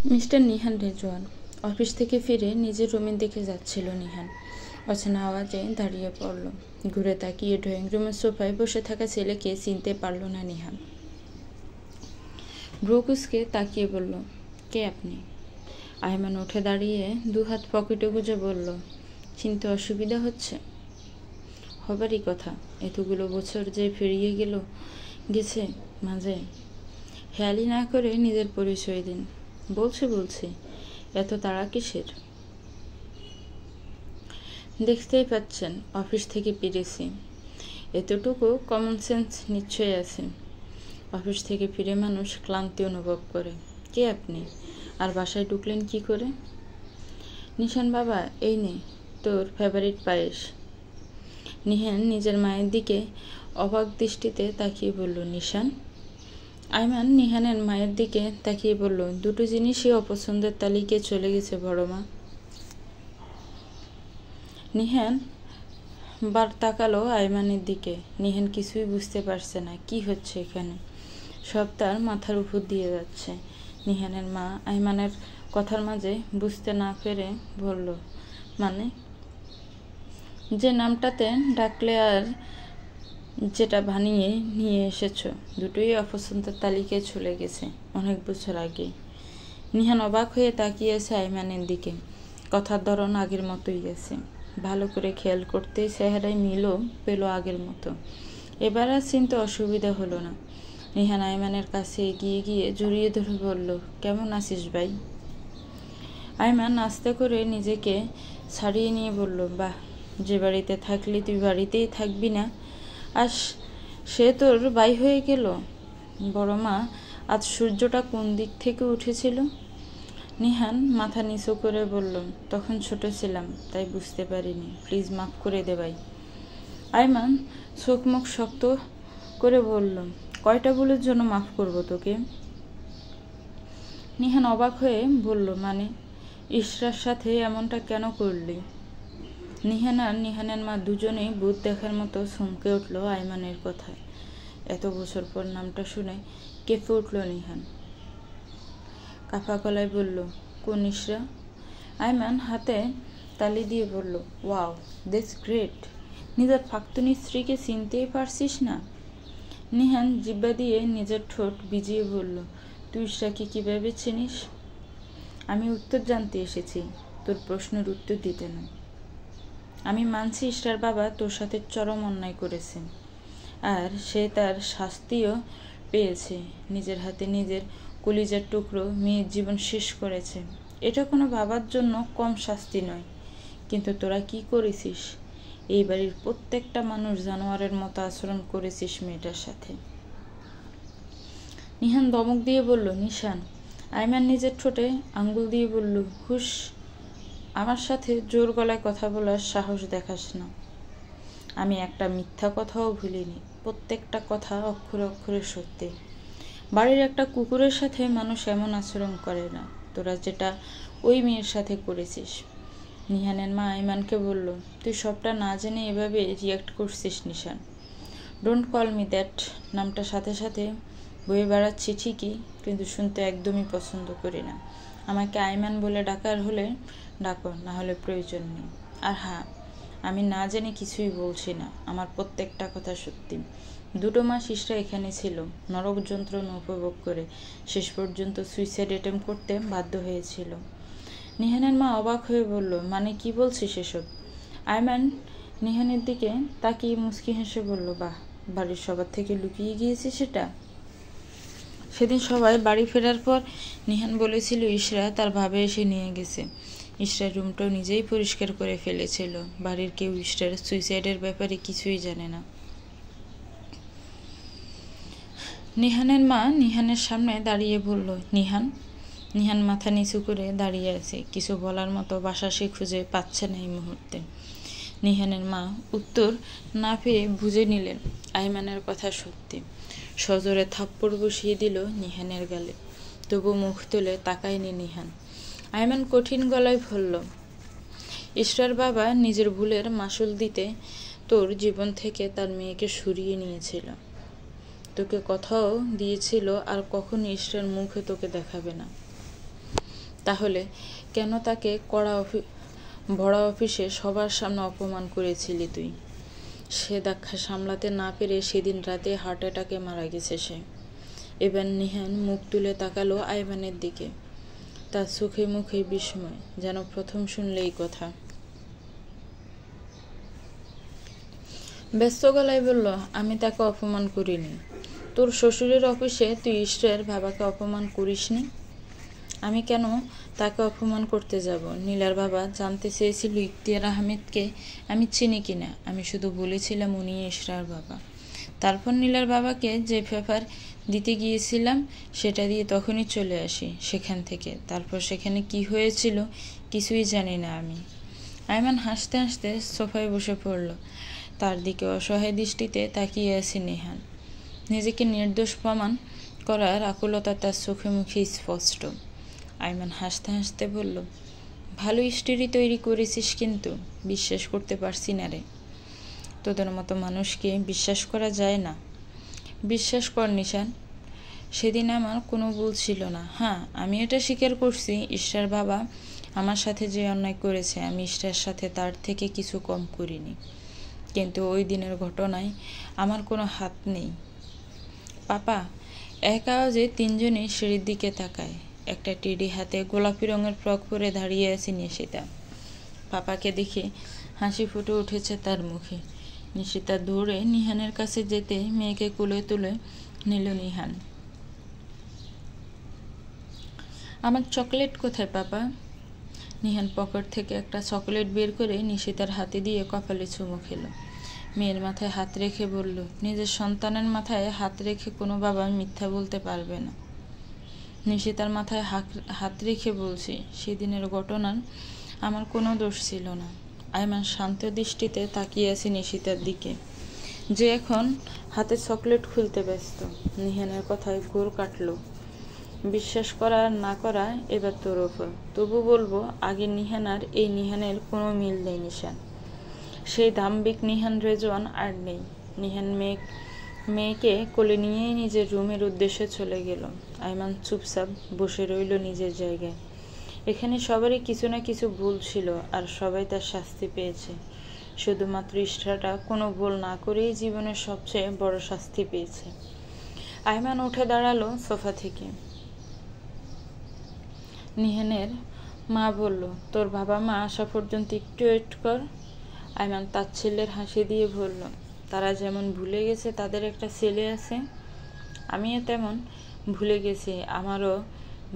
Mister Nihan Rezwan. Office থেকে ফিরে নিজের রুমের দিকে যাচ্ছিল নিহান। অচেনা আওয়াজে দাঁড়িয়ে পড়ল। ঘুরে তাকিয়ে ড্রয়িং রুমের সোফায় বসে থাকা ছেলেকে চিনতে পারল না নিহান। ব্রুকুসকে তাকিয়ে বলল, কে আপনি? আয়মান উঠে দাঁড়িয়ে দুহাত পকেটে গুজে বলল, চিনতে অসুবিধা হচ্ছে? হবারই কথা, এতগুলো বছর যে পেরিয়ে গেছে মাঝে। হেয়ালি না করে নিজের পরিচয় দিন। বলছি এত তাড়া কিসের? দেখতেই পাচ্ছেন অফিস থেকে ফিরেছি, এতটুকু কমন সেন্স নিশ্চয়ই আছে। অফিস থেকে ফিরে মানুষ ক্লান্তি অনুভব করে। কে আপনি, আর বাসায় ঢুকলেন কি করে? নিশান বাবা, এই নে তোর ফেভারিট পায়েস। নিহান নিজের মায়ের দিকে অবাক দৃষ্টিতে তাকিয়ে বলল, নিশান? আয়মান নিহানের মায়ের দিকে তাকিয়ে বলল, দুটো জিনিসই অপছন্দের তালিকায় চলে গেছে বড় মা। নিহান বার তাকালো আয়মানের দিকে। নিহান কিছুই বুঝতে পারছে না কি হচ্ছে এখানে। সব তার মাথার উপর দিয়ে যাচ্ছে। নিহানের মা আয়মানের কথার মাঝে বুঝতে না পেরে বলল, মানে? যে নামটাতে ডাকলে আর যেটা বানিয়ে নিয়ে এসেছ, দুটোই অপছন্দের তালিকায় চলে গেছে অনেক বছর আগে। নিহান অবাক হয়ে তাকিয়েছে আয়মানের দিকে। কথার ধরন আগের মতোই আছে। ভালো করে খেয়াল করতে চেহারায় মিলও পেল আগের মতো। এবার আর চিনতে অসুবিধা হলো না। নিহান আয়মানের কাছে এগিয়ে গিয়ে জড়িয়ে ধরে বলল, কেমন আছিস ভাই? আয়মান আস্তে করে নিজেকে ছাড়িয়ে নিয়ে বলল, বাহ, যে বাড়িতে থাকলি তুই বাড়িতেই থাকবি না, আজ সে তোর বাই হয়ে গেল। বড় মা, আজ সূর্যটা কোন দিক থেকে উঠেছিল? নিহান মাথা নিচু করে বলল, তখন ছোট ছিলাম তাই বুঝতে পারিনি, প্লিজ মাফ করে দে ভাই। আয়মান চোখ মুখ শক্ত করে বলল, কয়টা ভুলের জন্য মাফ করব তোকে? নিহান অবাক হয়ে বলল, মানে ইশরার সাথে এমনটা কেন করলি? নিহান আর নিহানের মা দুজনেই ভূত দেখার মতো চমকে উঠল আয়মানের কথায়। এত বছর পর নামটা শুনে কেঁপে উঠল নিহান। কাঁপা গলায় বলল, কোন ইশরা? আয়মান হাতে তালি দিয়ে বলল, ওয়াও, দ্যাটস গ্রেট। নিজের প্রাক্তনী স্ত্রীকে চিনতেই পারছিস না? নিহান জিহ্বা দিয়ে নিজের ঠোঁট ভিজিয়ে বলল, তুই ইশরাকে কিভাবে চিনিস? আমি উত্তর জানতে এসেছি, তোর প্রশ্নের উত্তর দিতে না। আমি মানছি ইশরার বাবা তোর সাথে চরম অন্যায় করেছে, আর সে তার শাস্তিও পেয়েছে। নিজের হাতে নিজের কলিজার টুকরো মেয়ের জীবন শেষ করেছে। এটা কোনো বাবার জন্য কম শাস্তি নয়। কিন্তু তোরা কি করেছিস? এই বাড়ির প্রত্যেকটা মানুষ জানোয়ারের মতো আচরণ করেছিস মেয়েটার সাথে। নিহান ধমক দিয়ে বলল, নিশান। আয়মান নিজের ঠোঁটে আঙ্গুল দিয়ে বলল, হুশ, আমার সাথে জোর গলায় কথা বলার সাহস দেখাস না। আমি একটা মিথ্যা কথাও ভুলিনি, প্রত্যেকটা কথা অক্ষরে অক্ষরে সত্যি। বাড়ির একটা কুকুরের সাথে মানুষ এমন আচরণ করে না, তোরা যেটা ওই মেয়ের সাথে করেছিস। নিহানের মা আয়মানকে বলল, তুই সবটা না জেনে এভাবে রিয়াক্ট করছিস Nishan. Don't call me that. নামটা সাথে সাথে বয়ে বেড়াচ্ছি ঠিকই, কিন্তু শুনতে একদমই পছন্দ করি না। আমাকে আয়মান বলে ডাকার হলে ডাকো, না হলে প্রয়োজন নেই। আর হ্যাঁ, আমি না জেনে কিছুই বলছি না, আমার প্রত্যেকটা কথা সত্যি। 2 মাস ইশরা এখানে ছিল, নরক যন্ত্রণা উপভোগ করে শেষ পর্যন্ত সুইসাইড অ্যাটেম্প করতে বাধ্য হয়েছিল। নিহানের মা অবাক হয়ে বলল, মানে কি বলছিস এসব? আয়মান নিহানের দিকে তাকিয়ে মুচকি হেসে বলল, বাহ, বাড়ির সবার থেকে লুকিয়ে গিয়েছে সেটা? সেদিন সবাই বাড়ি ফেরার পর নিহান বলেছিল ইশরা তার ভাবে এসে নিয়ে গেছে। ইশরার রুমটাও নিজেই পরিষ্কার করে ফেলেছিল। বাড়ির কেউ ইশরার সুইসাইডের ব্যাপারে কিছুই জানে না। নিহানের মা নিহানের সামনে দাঁড়িয়ে বলল, নিহান। নিহান মাথা নিচু করে দাঁড়িয়ে আছে, কিছু বলার মতো ভাষা সে খুঁজে পাচ্ছে না এই মুহূর্তে। নিহানের মা উত্তর না পেয়ে বুঝে নিলেন আয়মানের কথা সত্যি। সজোরে থাপ্পড় বসিয়ে দিল নিহানের গালে, তবু মুখ তুলে তাকায়নি নিহান। আয়মান কঠিন গলায় বলল, ইশরার বাবা নিজের ভুলের মাসুল দিতে তোর জীবন থেকে তার মেয়েকে সরিয়ে নিয়েছিল। তোকে কথাও দিয়েছিল আর কখনো ইশরার মুখে তোকে দেখাবে না। তাহলে কেন তাকে বড় অফিসে সবার সামনে অপমান করেছিলি তুই? সে ধাক্কা সামলাতে না পেরে সেদিন রাতে হার্ট অ্যাটাকে মারা গেছে সে। এবার নিহান মুখ তুলে তাকালো আইমানের দিকে। তার চোখে মুখে বিস্ময়, যেন প্রথম শুনলে এই কথা। ব্যস্ত গলায় বলল, আমি তাকে অপমান করিনি। তোর শ্বশুরের অফিসে তুই ইশরার বাবাকে অপমান করিসনি। আমি কেন তাকে অপমান করতে যাব? নীলার বাবা জানতে চেয়েছিল ইখতিয়ার আহমেদকে আমি চিনি কিনা। আমি শুধু বলেছিলাম উনি ইশরার বাবা। তারপর নীলার বাবাকে যে পেপার দিতে গিয়েছিলাম সেটা দিয়ে তখনই চলে আসি সেখান থেকে। তারপর সেখানে কি হয়েছিল কিছুই জানি না আমি। আইমান হাসতে হাসতে সোফায় বসে পড়ল। তার দিকে অসহায় দৃষ্টিতে তাকিয়ে আছে নিহান। নিজেকে নির্দোষ প্রমাণ করার আকুলতা তার চোখে মুখে স্পষ্ট। আইমান হাসতে হাসতে বলল, ভালো স্টোরি তৈরি করেছিস, কিন্তু বিশ্বাস করতে পারছি না রে। তোদের মতো মানুষকে বিশ্বাস করা যায় না। বিশ্বাস কর নিশান, সেদিন আমার কোনো ভুল ছিল না। হ্যাঁ, আমি এটা স্বীকার করছি, ইশরার বাবা আমার সাথে যে অন্যায় করেছে আমি ইশরার সাথে তার থেকে কিছু কম করিনি। কিন্তু ওই দিনের ঘটনায় আমার কোনো হাত নেই। পাপা, এক আওয়াজে তিনজনই সিঁড়ির দিকে তাকায়। একটা টেডি হাতে গোলাপি রঙের ফ্রক পরে দাঁড়িয়ে আছে নিশিতা। পাপাকে দেখে হাসি ফুটে উঠেছে তার মুখে। নিশিতা দৌড়ে নিহানের কাছে যেতে মেয়েকে কোলে তুলে নিল নিহান। আমার চকলেট কোথায় পাপা? নিহান পকেট থেকে একটা চকলেট বের করে নিশিতার হাতে দিয়ে কপালে চুমু খেল। মেয়ের মাথায় হাত রেখে বলল, নিজের সন্তানের মাথায় হাত রেখে কোনো বাবা মিথ্যা বলতে পারবে না। নিশিতার মাথায় হাত রেখে বলছি, সেদিনের ঘটনার আমার কোনো দোষ ছিল না। আইমান শান্ত দৃষ্টিতে তাকিয়ে আছে নিশিতার দিকে, যে এখন হাতে চকলেট খুলতে ব্যস্ত। নিহানের কথায় ঘোর কাটল। বিশ্বাস করা আর না করা এবার তোর ওপর। তবু বলবো, আগে নিহান আর এই নিহানের কোনো মিল নেই নিশান। সেই দাম্ভিক নিহান রেজওয়ান আর নেই। নিহান মেয়েকে কোলে নিয়েই নিজের রুমের উদ্দেশ্যে চলে গেল। আইমান চুপচাপ বসে রইল নিজের জায়গায়। এখানে সবারই কিছু না কিছু ভুল ছিল, আর সবাই তার শাস্তি পেয়েছে। শুধুমাত্র ইশরাটা কোনো ভুল না করেই জীবনের সবচেয়ে বড় শাস্তি পেয়েছে। আইমান উঠে দাঁড়ালো সোফা থেকে। নিহানের মা বলল, তোর বাবা মা আসা পর্যন্ত একটু ওয়েট কর। আইমান তাচ্ছিল্যের হাসি দিয়ে বলল, তারা যেমন ভুলে গেছে তাদের একটা ছেলে আছে, আমিও তেমন ভুলে গেছি আমারও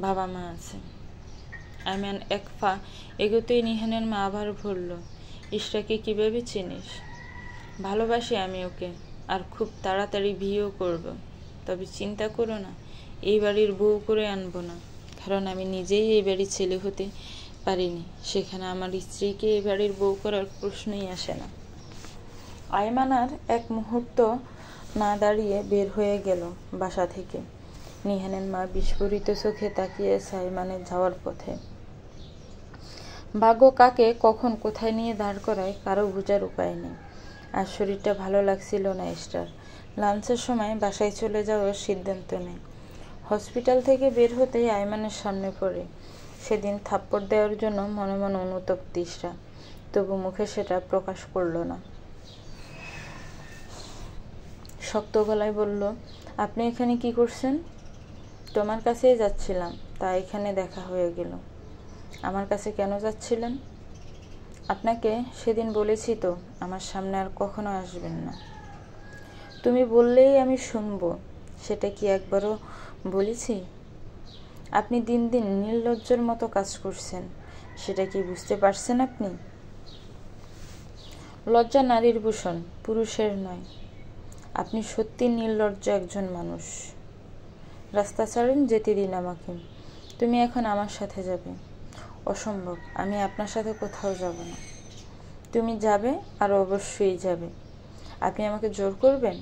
বাবা মা আছে। আইমান এক পা এগোতেই নিহানের মা আবার বলল, ইশরাকে কিভাবে চিনিস? ভালোবাসি আমি ওকে, আর খুব তাড়াতাড়ি বিয়েও করব। তবে চিন্তা করো না, এই বাড়ির বউ করে আনবো না, কারণ আমি নিজেই এই বাড়ির ছেলে হতে পারিনি। সেখানে আমার স্ত্রীকে এই বাড়ির বউ করার প্রশ্নই আসে না। আইমান আর এক মুহূর্ত না দাঁড়িয়ে বের হয়ে গেল বাসা থেকে। নিহানের মা বিস্ফোরিত চোখে তাকিয়ে আছে আইমানের যাওয়ার পথে। ভাগ্য কাকে কখন কোথায় নিয়ে দাঁড় করায় কারো বোঝার উপায় নেই। আর শরীরটা ভালো লাগছিল না ইশরার। লাঞ্চের সময় বাসায় চলে যাওয়ার সিদ্ধান্ত নেয়। হসপিটাল থেকে বের হতেই আইমানের সামনে পড়ে। সেদিন থাপ্পড় দেওয়ার জন্য মনে মনে অনুতপ্ত ইশরা, তবু মুখে সেটা প্রকাশ করল না। শক্ত গলায় বলল, আপনি এখানে কি করছেন? তোমার কাছেই যাচ্ছিলাম, তাই এখানে দেখা হয়ে গেল। আমার কাছে কেন যাচ্ছিলেন? আপনাকে সেদিন বলেছি তো আমার সামনে আর কখনো আসবেন না। তুমি বললেই আমি শুনবো, সেটা কি একবারও বলেছি? আপনি দিন দিন নির্লজ্জের মতো কাজ করছেন, সেটা কি বুঝতে পারছেন আপনি? লজ্জা নারীর ভূষণ, পুরুষের নয়। আপনি সত্যি নির্লজ্জ একজন মানুষ। রাস্তা ছাড়েন, যেতে দিন আমাকে। তুমি এখন আমার সাথে যাবে। অসম্ভব, আমি আপনার সাথে কোথাও যাব না। তুমি যাবে, আর অবশ্যই যাবে। আপনি আমাকে জোর করবেন?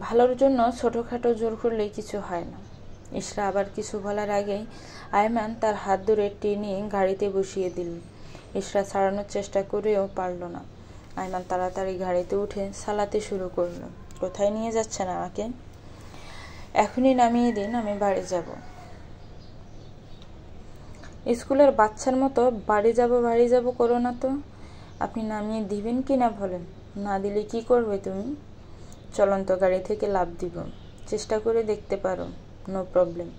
ভালোর জন্য ছোটোখাটো জোর করলেই কিছু হয় না। ইশরা আবার কিছু বলার আগেই আইমান তার হাত ধরে টেনে গাড়িতে বসিয়ে দিল। ইশরা ছাড়ানোর চেষ্টা করেও পারল না। আইমান তাড়াতাড়ি গাড়িতে উঠে চালাতে শুরু করলো। কোথায় নিয়ে যাচ্ছেন আমাকে? এখনই নামিয়ে দিন, আমি বাড়ি যাব। স্কুলের বাচ্চার মতো বাড়ি যাব করো না তো। আপনি নামিয়ে দিবেন কি না বলেন? না দিলে কি করবে তুমি? চলন্ত গাড়ি থেকে লাফ দিব। চেষ্টা করে দেখতে পারো, নো প্রবলেম।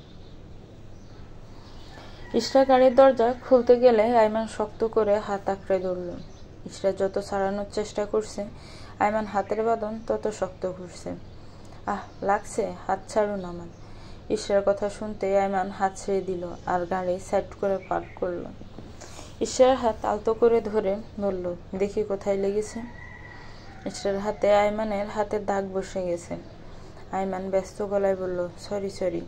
ইশরা গাড়ির দরজা খুলতে গেলে আইমান শক্ত করে হাত আঁকড়ে ধরল। ইশরা যত ছাড়ানোর চেষ্টা করছে, আইমান হাতের বাঁধন তত শক্ত করছে। আহ, লাগছে, হাত ছাড়ুন আমার। ইশরার কথা শুনতে আইমান হাত ছেড়ে দিল আর গাড়ি সাইড করে পার্ক করলো। ইশরার হাত আলতো করে ধরে বলল, দেখি কোথায় লেগেছে। ইশরার হাতে আইমানের হাতে দাগ বসে গেছে। আইমান ব্যস্ত গলায় বলল, সরি,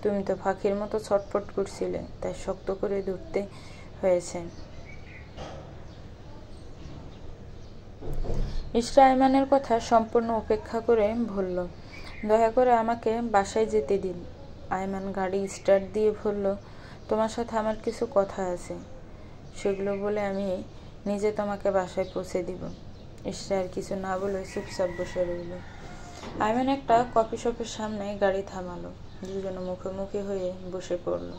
তুমি তো পাখির মতো ছটফট করছিলে, তাই শক্ত করে ধরতে হয়েছে। ইশরা আইমানের কথা সম্পূর্ণ উপেক্ষা করে বলল, দয়া করে আমাকে বাসায় যেতে দিন। আইমান গাড়ি স্টার্ট দিয়ে বলল, তোমার সাথে আমার কিছু কথা আছে, সেগুলো বলে আমি নিজে তোমাকে বাসায় পৌঁছে দিব। ইশরা আর কিছু না বলে চুপচাপ বসে রইল। আইমান একটা কফি শপের সামনে গাড়ি থামালো। দুজনে মুখোমুখি হয়ে বসে পড়ল।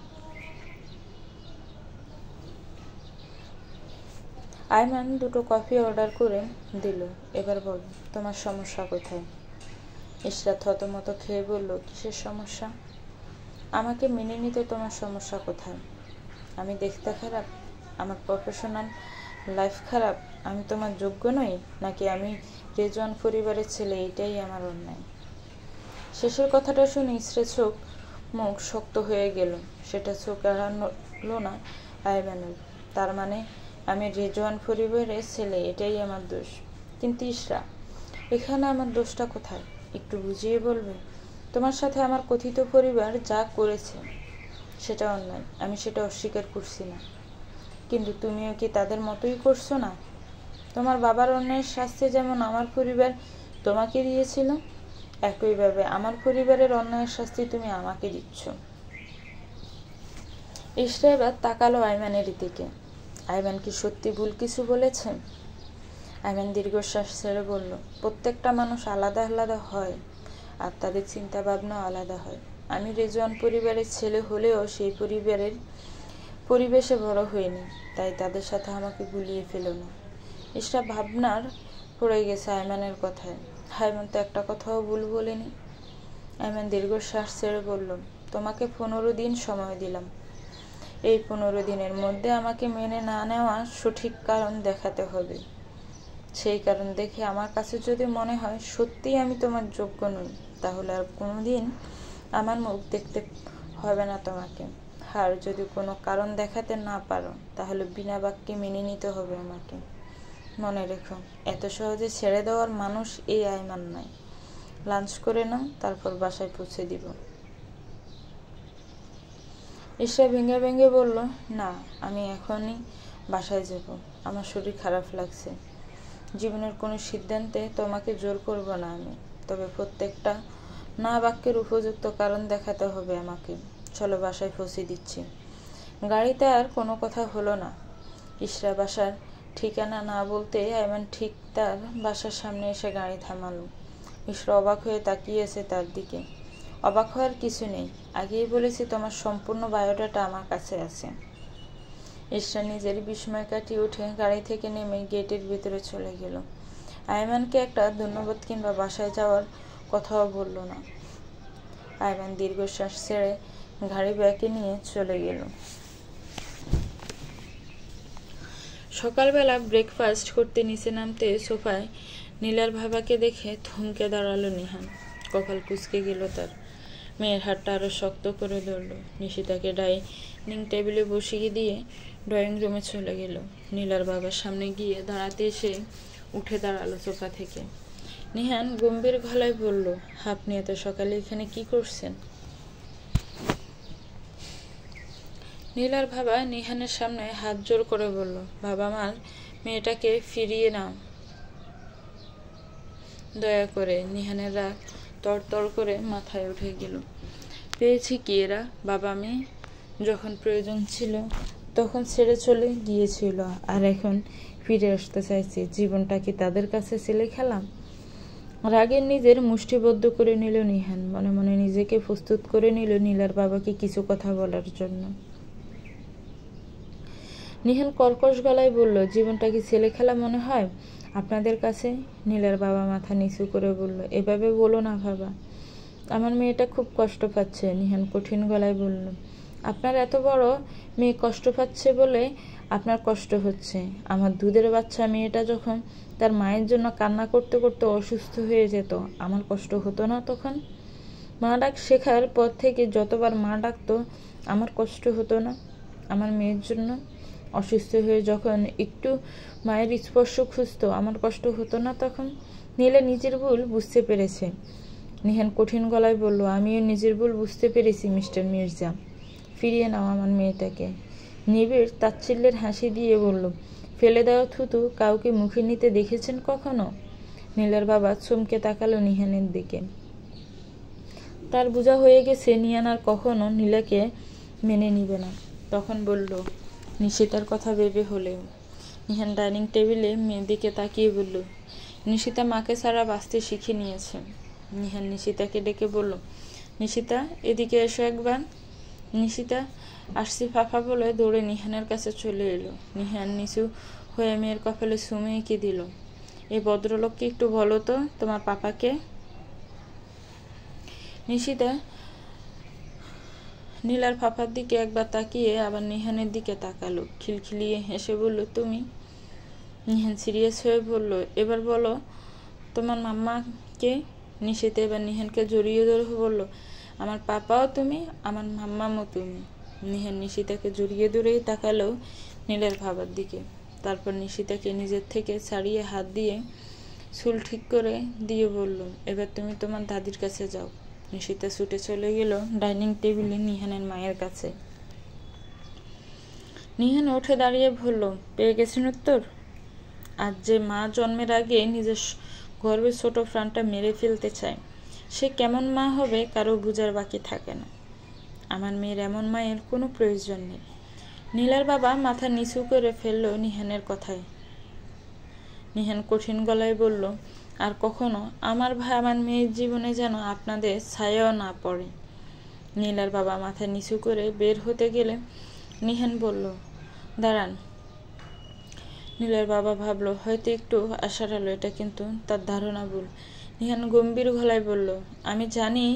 আইমান দুটো কফি অর্ডার করে দিল। এবার বল, তোমার সমস্যা কোথায়? ইশরা থতমত খেয়ে বলল, কিসের সমস্যা? আমাকে মেনে নিতে তোমার সমস্যা কোথায়? আমি দেখতে খারাপ? আমার প্রফেশনাল লাইফ খারাপ? আমি তোমার যোগ্য নই? নাকি আমি রেজওয়ান পরিবারের ছেলে, এটাই আমার অন্যায়? শেষের কথাটা শুনে ইশরার চোখ মুখ শক্ত হয়ে গেল। সেটা চোখ এড়ালো না আইমানের। তার মানে আমি রেজওয়ান পরিবারের ছেলে, এটাই আমার দোষ? কিন্তু ইশরা, এখানে আমার দোষটা কোথায়? একটু বুঝিয়ে বলবে? তোমার সাথে আমার কথিত পরিবার যা করেছে সেটা অন্যায়, আমি সেটা অস্বীকার করছি না, কিন্তু তুমিও কি তাদের মতোই করছো না? তোমার বাবার অন্যায়ের শাস্তি যেমন আমার পরিবার তোমাকে দিয়েছিল, একইভাবে আমার পরিবারের অন্যায়ের শাস্তি তুমি আমাকে দিচ্ছ। ইশরা এবার তাকালো আইমানের দিকে। আইমান কি সত্যি ভুল কিছু বলেছে? আইমান দীর্ঘশ্বাস ছেড়ে বলল, প্রত্যেকটা মানুষ আলাদা আলাদা হয় আর তাদের চিন্তা ভাবনাও আলাদা হয়। আমি রেজওয়ান পরিবারের ছেলে হলেও সেই পরিবারের পরিবেশে বড় হইনি, তাই তাদের সাথে আমাকে গুলিয়ে ফেলো না। ইশরা ভাবনার পড়ে গেছে আইমানের কথায়। আইমান তো একটা কথাও ভুল বলেনি। আইমান দীর্ঘশ্বাস ছেড়ে বলল, তোমাকে 15 দিন সময় দিলাম। এই 15 দিনের মধ্যে আমাকে মেনে না নেওয়ার সঠিক কারণ দেখাতে হবে। সেই কারণ দেখে আমার কাছে যদি মনে হয় সত্যিই আমি তোমার যোগ্য নই, তাহলে আর কোনোদিন আমার মুখ দেখতে হবে না তোমাকে। আর যদি কোনো কারণ দেখাতে না পারো, তাহলে বিনা বাক্যে মেনে নিতে হবে আমাকে। মনে রেখো, এত সহজে ছেড়ে দেওয়ার মানুষ এই আইমান নয়। লাঞ্চ করে নাও, তারপর বাসায় পৌঁছে দিব। ইশরা ভেঙে ভেঙে বলল, না, আমি এখনই বাসায় যাব। আমার শরীর খারাপ লাগছে। জীবনের কোনো সিদ্ধান্তে তোমাকে জোর করব না আমি, তবে প্রত্যেকটা না বাক্যের উপযুক্ত কারণ দেখাতে হবে আমাকে। চলো, বাসায় পৌঁছে দিচ্ছি। গাড়িতে আর কোনো কথা হলো না। ইশরা বাসার ঠিকানা না বলতে আইমান ঠিক তার বাসার সামনে এসে গাড়ি থামালো। ইশরা অবাক হয়ে তাকিয়েছে তার দিকে। অবাক হওয়ার কিছু নেই, আগেই বলেছি তোমার সম্পূর্ণ বায়োডাটা আমার কাছে আছে। ইশরা নিজের বিস্ময় কাটিয়ে উঠে গাড়ি থেকে নেমে গেটের ভিতরে চলে গেল। আইমানকে একটা ধন্যবাদ কিংবা বাসায় যাওয়ার কথাও বলল না। আইমান দীর্ঘশ্বাস ছেড়ে গাড়ি ব্যাকে নিয়ে চলে গেল। সকালবেলা ব্রেকফাস্ট করতে নিচে নামতে সোফায় নীলার বাবাকে দেখে থমকে দাঁড়ালো নিহান। কপাল কুঁচকে গেল তার। মেয়ের হাতটা আরো শক্ত করে ধরল। নিশিতাকে ডাইনিং টেবিলে বসিয়ে দিয়ে ড্রয়িং রুমে চলে গেল। নীলার বাবার সামনে গিয়ে দাঁড়াতে এসে উঠে দাঁড়ালো সোফা থেকে। নিহান গম্ভীর গলায় বলল, আপনি এত সকালে এখানে কি করছেন? নীলার বাবা নিহানের সামনে হাত জোর করে বলল, বাবা মার মেয়েটাকে ফিরিয়ে নাও দয়া করে। নিহানের রাগ তরতর করে মাথায় উঠে গেল। পেয়েছি কি এরা? বাবা মেয়ে যখন প্রয়োজন ছিল তখন ছেড়ে চলে গিয়েছিল, আর এখন ফিরে আসতে চাইছে। জীবনটা কি তাদের কাছে ছেলে খেলা? রাগে নিজের মুষ্টিবদ্ধ করে নিল নিহান। মনে মনে নিজেকে প্রস্তুত করে নিল নীলার বাবাকে কিছু কথা বলার জন্য। নিহান কর্কশ গলায় বলল, জীবনটা কি ছেলে খেলা মনে হয় আপনাদের কাছে? নীলার বাবা মাথা নিচু করে বলল, এভাবে বলো না বাবা, আমার মেয়েটা খুব কষ্ট পাচ্ছে। নিহান কঠিন গলায় বলল, আপনার এত বড় মেয়ে কষ্ট পাচ্ছে বলে আপনার কষ্ট হচ্ছে। আমার দুধের বাচ্চা মেয়েটা যখন তার মায়ের জন্য কান্না করতে করতে অসুস্থ হয়ে যেত, আমার কষ্ট হতো না তখন? মা ডাক শেখার পর থেকে যতবার মা ডাকতো, আমার কষ্ট হতো না আমার মেয়ের জন্য? অসুস্থ হয়ে যখন একটু মায়ের স্পর্শ খুঁজতো, আমার কষ্ট হতো না তখন? নীলা নিজের ভুল বুঝতে পেরেছে। নিহান কঠিন গলায় বলল, আমিও নিজের ভুল বুঝতে পেরেছি মিস্টার মির্জা, ফিরিয়ে নাও আমার মেয়েটাকে। নিবিড় তাচ্ছিল্যের হাসি দিয়ে বলল, ফেলে দেওয়া থুতু কাউকে মুখে নিতে দেখেছেন কখনো? নীলার বাবা চমকে তাকালো নিহানের দিকে। তার বোঝা হয়ে গেছে নিহান আর কখনো নীলাকে মেনে নিবে না। তখন বলল, নিশিতার কথা ভেবে হলেও। নিহান ডাইনিং টেবিলে মেয়ের দিকে তাকিয়ে বলল, নিশিতা মাকে ছাড়া বাঁচতে শিখে নিয়েছে। নিহান নিশিতাকে ডেকে বলল, নিশিতা এদিকে এসো একবার। নিশিতা আসছি ফাফা বলে দৌড়ে নিহানের কাছে চলে এলো। নিহান নিচু হয়ে মেয়ের কপালে সুমে এঁকে দিল। এই ভদ্রলোককে একটু বলো তো তোমার পাপাকে। নিশিতা নীলার ফাফার দিকে একবার তাকিয়ে আবার নিহানের দিকে তাকালো, খিলখিলিয়ে হেসে বলল, তুমি? নিহান সিরিয়াস হয়ে বলল, এবার বলো তোমার মাম্মাকে। নিশিতা এবার নিহানকে জড়িয়ে ধরে বলল, আমার পাপাও তুমি, আমার মাম্মামও তুমি। নিহান নিশিতাকে জড়িয়ে ধরেই তাকালো নীলার ভাবার দিকে। তারপর নিশিতাকে নিজের থেকে ছাড়িয়ে হাত দিয়ে চুল ঠিক করে দিয়ে বলল, এবার তুমি তোমার দাদির কাছে যাও। নিশিতা ছুটে চলে গেল ডাইনিং টেবিলে নিহানের মায়ের কাছে। নিহান উঠে দাঁড়িয়ে বলল, পেয়ে গেছেন উত্তর? আজ যে মা জন্মের আগে নিজের গর্বের ছোট প্রাণটা মেরে ফেলতে চায়, সে কেমন মা হবে কারো বুঝার বাকি থাকে না। আমার মেয়ের এমন মায়ের কোনো প্রয়োজন নেই। নীলার বাবা মাথা নিচু করে ফেলল নিহানের কথায়। নিহান কঠিন গলায় বলল, আর কখনো আমার ভাই আমার মেয়ের জীবনে যেন আপনাদের ছায়াও না পড়ে। নীলার বাবা মাথা নিচু করে বের হতে গেলে নিহান বলল, দাঁড়ান। নীলার বাবা ভাবল হয়তো একটু আশার আলো, এটা কিন্তু তার ধারণা ভুল। নিহান গম্ভীর গলায় বলল, আমি জানি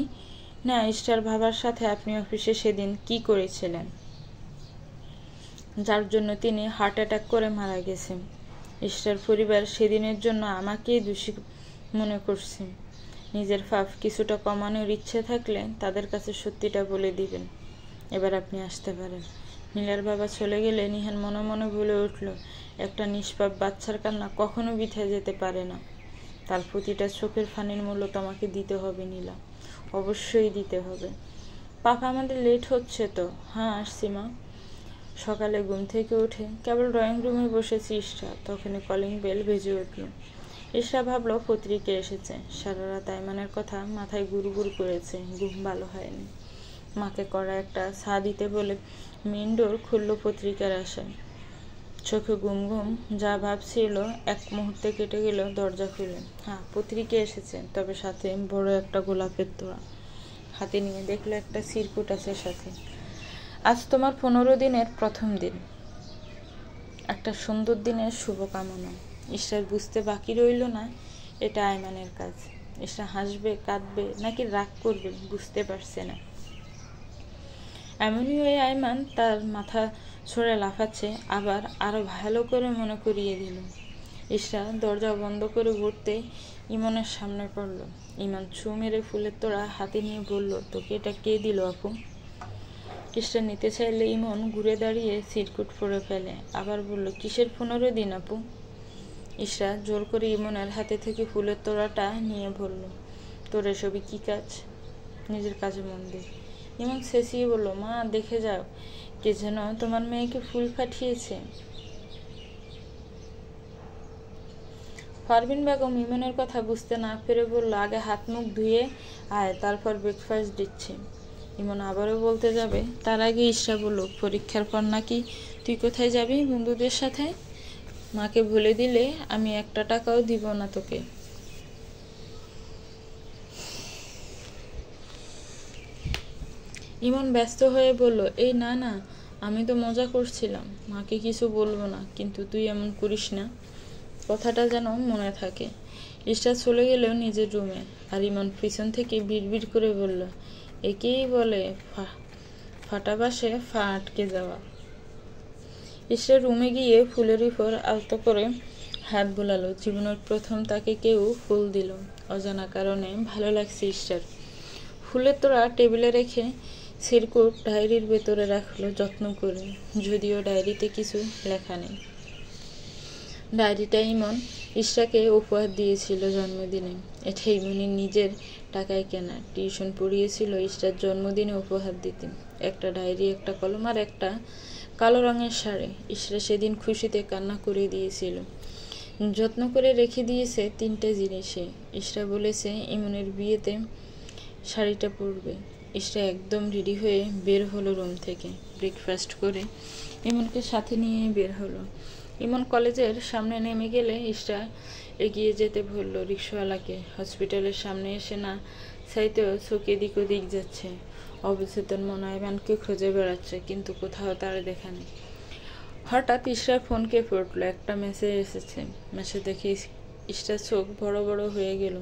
না স্টার বাবার সাথে আপনি অফিসে সেদিন কি করেছিলেন, যার জন্য তিনি হার্ট অ্যাটাক করে মারা গেছেন। স্টার পরিবার সেদিনের জন্য আমাকেই দোষী মনে করছে। নিজের ফাফ কিছুটা কমানোর ইচ্ছে থাকলে তাদের কাছে সত্যিটা বলে দিবেন। এবার আপনি আসতে পারেন। নীলার বাবা চলে গেলে নিহান মনে মনে বলে উঠল, একটা নিষ্পাপ বাচ্চার কান্না কখনো বৃথা যেতে পারে না। তার প্রতিটা চোখের ফানির মূল্য তোমাকে দিতে হবে নীলা, অবশ্যই দিতে হবে। পাপা আমাদের লেট হচ্ছে তো। হ্যাঁ আসছি মা। সকালে ঘুম থেকে উঠে কেবল ড্রয়িং রুমে বসেছি ইশরা, তখনই কলিং বেল বেজে উঠল। ইশরা ভাবল পত্রিকা এসেছে। সারা রাত আইমানের কথা মাথায় গুড় করেছে, ঘুম ভালো হয়নি। মাকে কড়া একটা চা দিতে বলে মেইন ডোর খুলল পত্রিকার আশায়। চোখে ঘুম ঘুম যা ভাবছিল এক মুহূর্তে কেটে গেল দরজা খুলে। হ্যাঁ পত্রিকা এসেছে, তবে সাথে বড় একটা গোলাপের তোড়া। হাতে নিয়ে দেখলো একটা চিরকুট আছে সাথে। আজ তোমার 15 দিনের প্রথম দিন, একটা সুন্দর দিনের শুভকামনা। ইশরার বুঝতে বাকি রইল না এটা আইমানের কাজ। ইশরা হাসবে, কাঁদবে নাকি রাগ করবে বুঝতে পারছে না। এমনই ওই আইমান তার মাথা ছড়ে লাফাচ্ছে, আবার আরো ভালো করে মনে করিয়ে দিল। ইশরা দরজা বন্ধ করে ঘুরতে ইমনের সামনে পড়ল। ইমান ছু মেরে ফুলের তোড়া হাতে নিয়ে বলল, তোকে এটা কে দিল আপু? ইশরা নিতে চাইলে ইমন ঘুরে দাঁড়িয়ে চিরকুট পরে ফেলে, আবার বলল, কিসের 15 দিন আপু? ইশরা জোর করে ইমনের হাতে থেকে ফুলের তোড়াটা নিয়ে বলল, তোর এসবই কি কাজ? নিজের কাজে মন দে। ইমন চেঁচিয়ে বলল, মা দেখে যাও, কে যেন তোমার মেয়েকে ফুল পাঠিয়েছে। পারভিন বেগম ইমনের কথা বুঝতে না পেরে বলল, আগে হাত মুখ ধুয়ে আয়, তারপর ব্রেকফাস্ট দিচ্ছি। ইমন আবারও বলতে যাবে, তার আগে ইশরা বলল, পরীক্ষার পর নাকি তুই কোথায় যাবি বন্ধুদের সাথে? মাকে বলে দিলে আমি 1 টাকাও দিব না তোকে। ইমন ব্যস্ত হয়ে বলল, এই না না, আমি তো মজা করছিলাম, মাকে কিছু বলবো না, কিন্তু তুই এমন করিস না, কথাটা যেন মনে থাকে। ইশরা চলে গেলেও নিজের রুমে, আর ইমন পিছন থেকে বিড়বিড় করে বলল, একেই বলে ফাটা বাসে ফা আটকে যাওয়া। ইশরা রুমে গিয়ে ফুলের উপর আলতো করে হাত বোলালো। জীবনের প্রথম তাকে কেউ ফুল দিল, অজানা কারণে ভালো লাগছে ইশরার। ফুলের তোড়া টেবিলে রেখে সিরকুট ডায়েরির ভেতরে রাখলো যত্ন করে, যদিও ডায়েরিতে কিছু লেখা নেই। ডায়েরিটা ইমন ইশরাকে উপহার দিয়েছিল জন্মদিনে। এটা ইমনের নিজের টাকায় কেনা। টিউশন পড়িয়েছিল ইশরার জন্মদিনে উপহার দিতে। একটা ডায়েরি, একটা কলম আর একটা কালো রঙের শাড়ি। ইশরা সেদিন খুশিতে কান্না করে দিয়েছিল। যত্ন করে রেখে দিয়েছে 3টে জিনিসে। ইশরা বলেছে ইমনের বিয়েতে শাড়িটা পরবে। ইশরা একদম রেডি হয়ে বের হলো রুম থেকে। ব্রেকফাস্ট করে ইমনকে সাথে নিয়ে বের হলো। ইমন কলেজের সামনে নেমে গেলে ইশরা এগিয়ে যেতে বলল রিক্সাওয়ালাকে। হসপিটালের সামনে এসে না চাইতেও চোখ এদিক ওদিক যাচ্ছে। অবচেতন মনে আইমানকে খুঁজে বেড়াচ্ছে, কিন্তু কোথাও তার দেখা নেই। হঠাৎ ইশরার ফোন কে পড়লো। একটা মেসেজ এসেছে। মেসেজ দেখে ইশরার চোখ বড় বড় হয়ে গেল।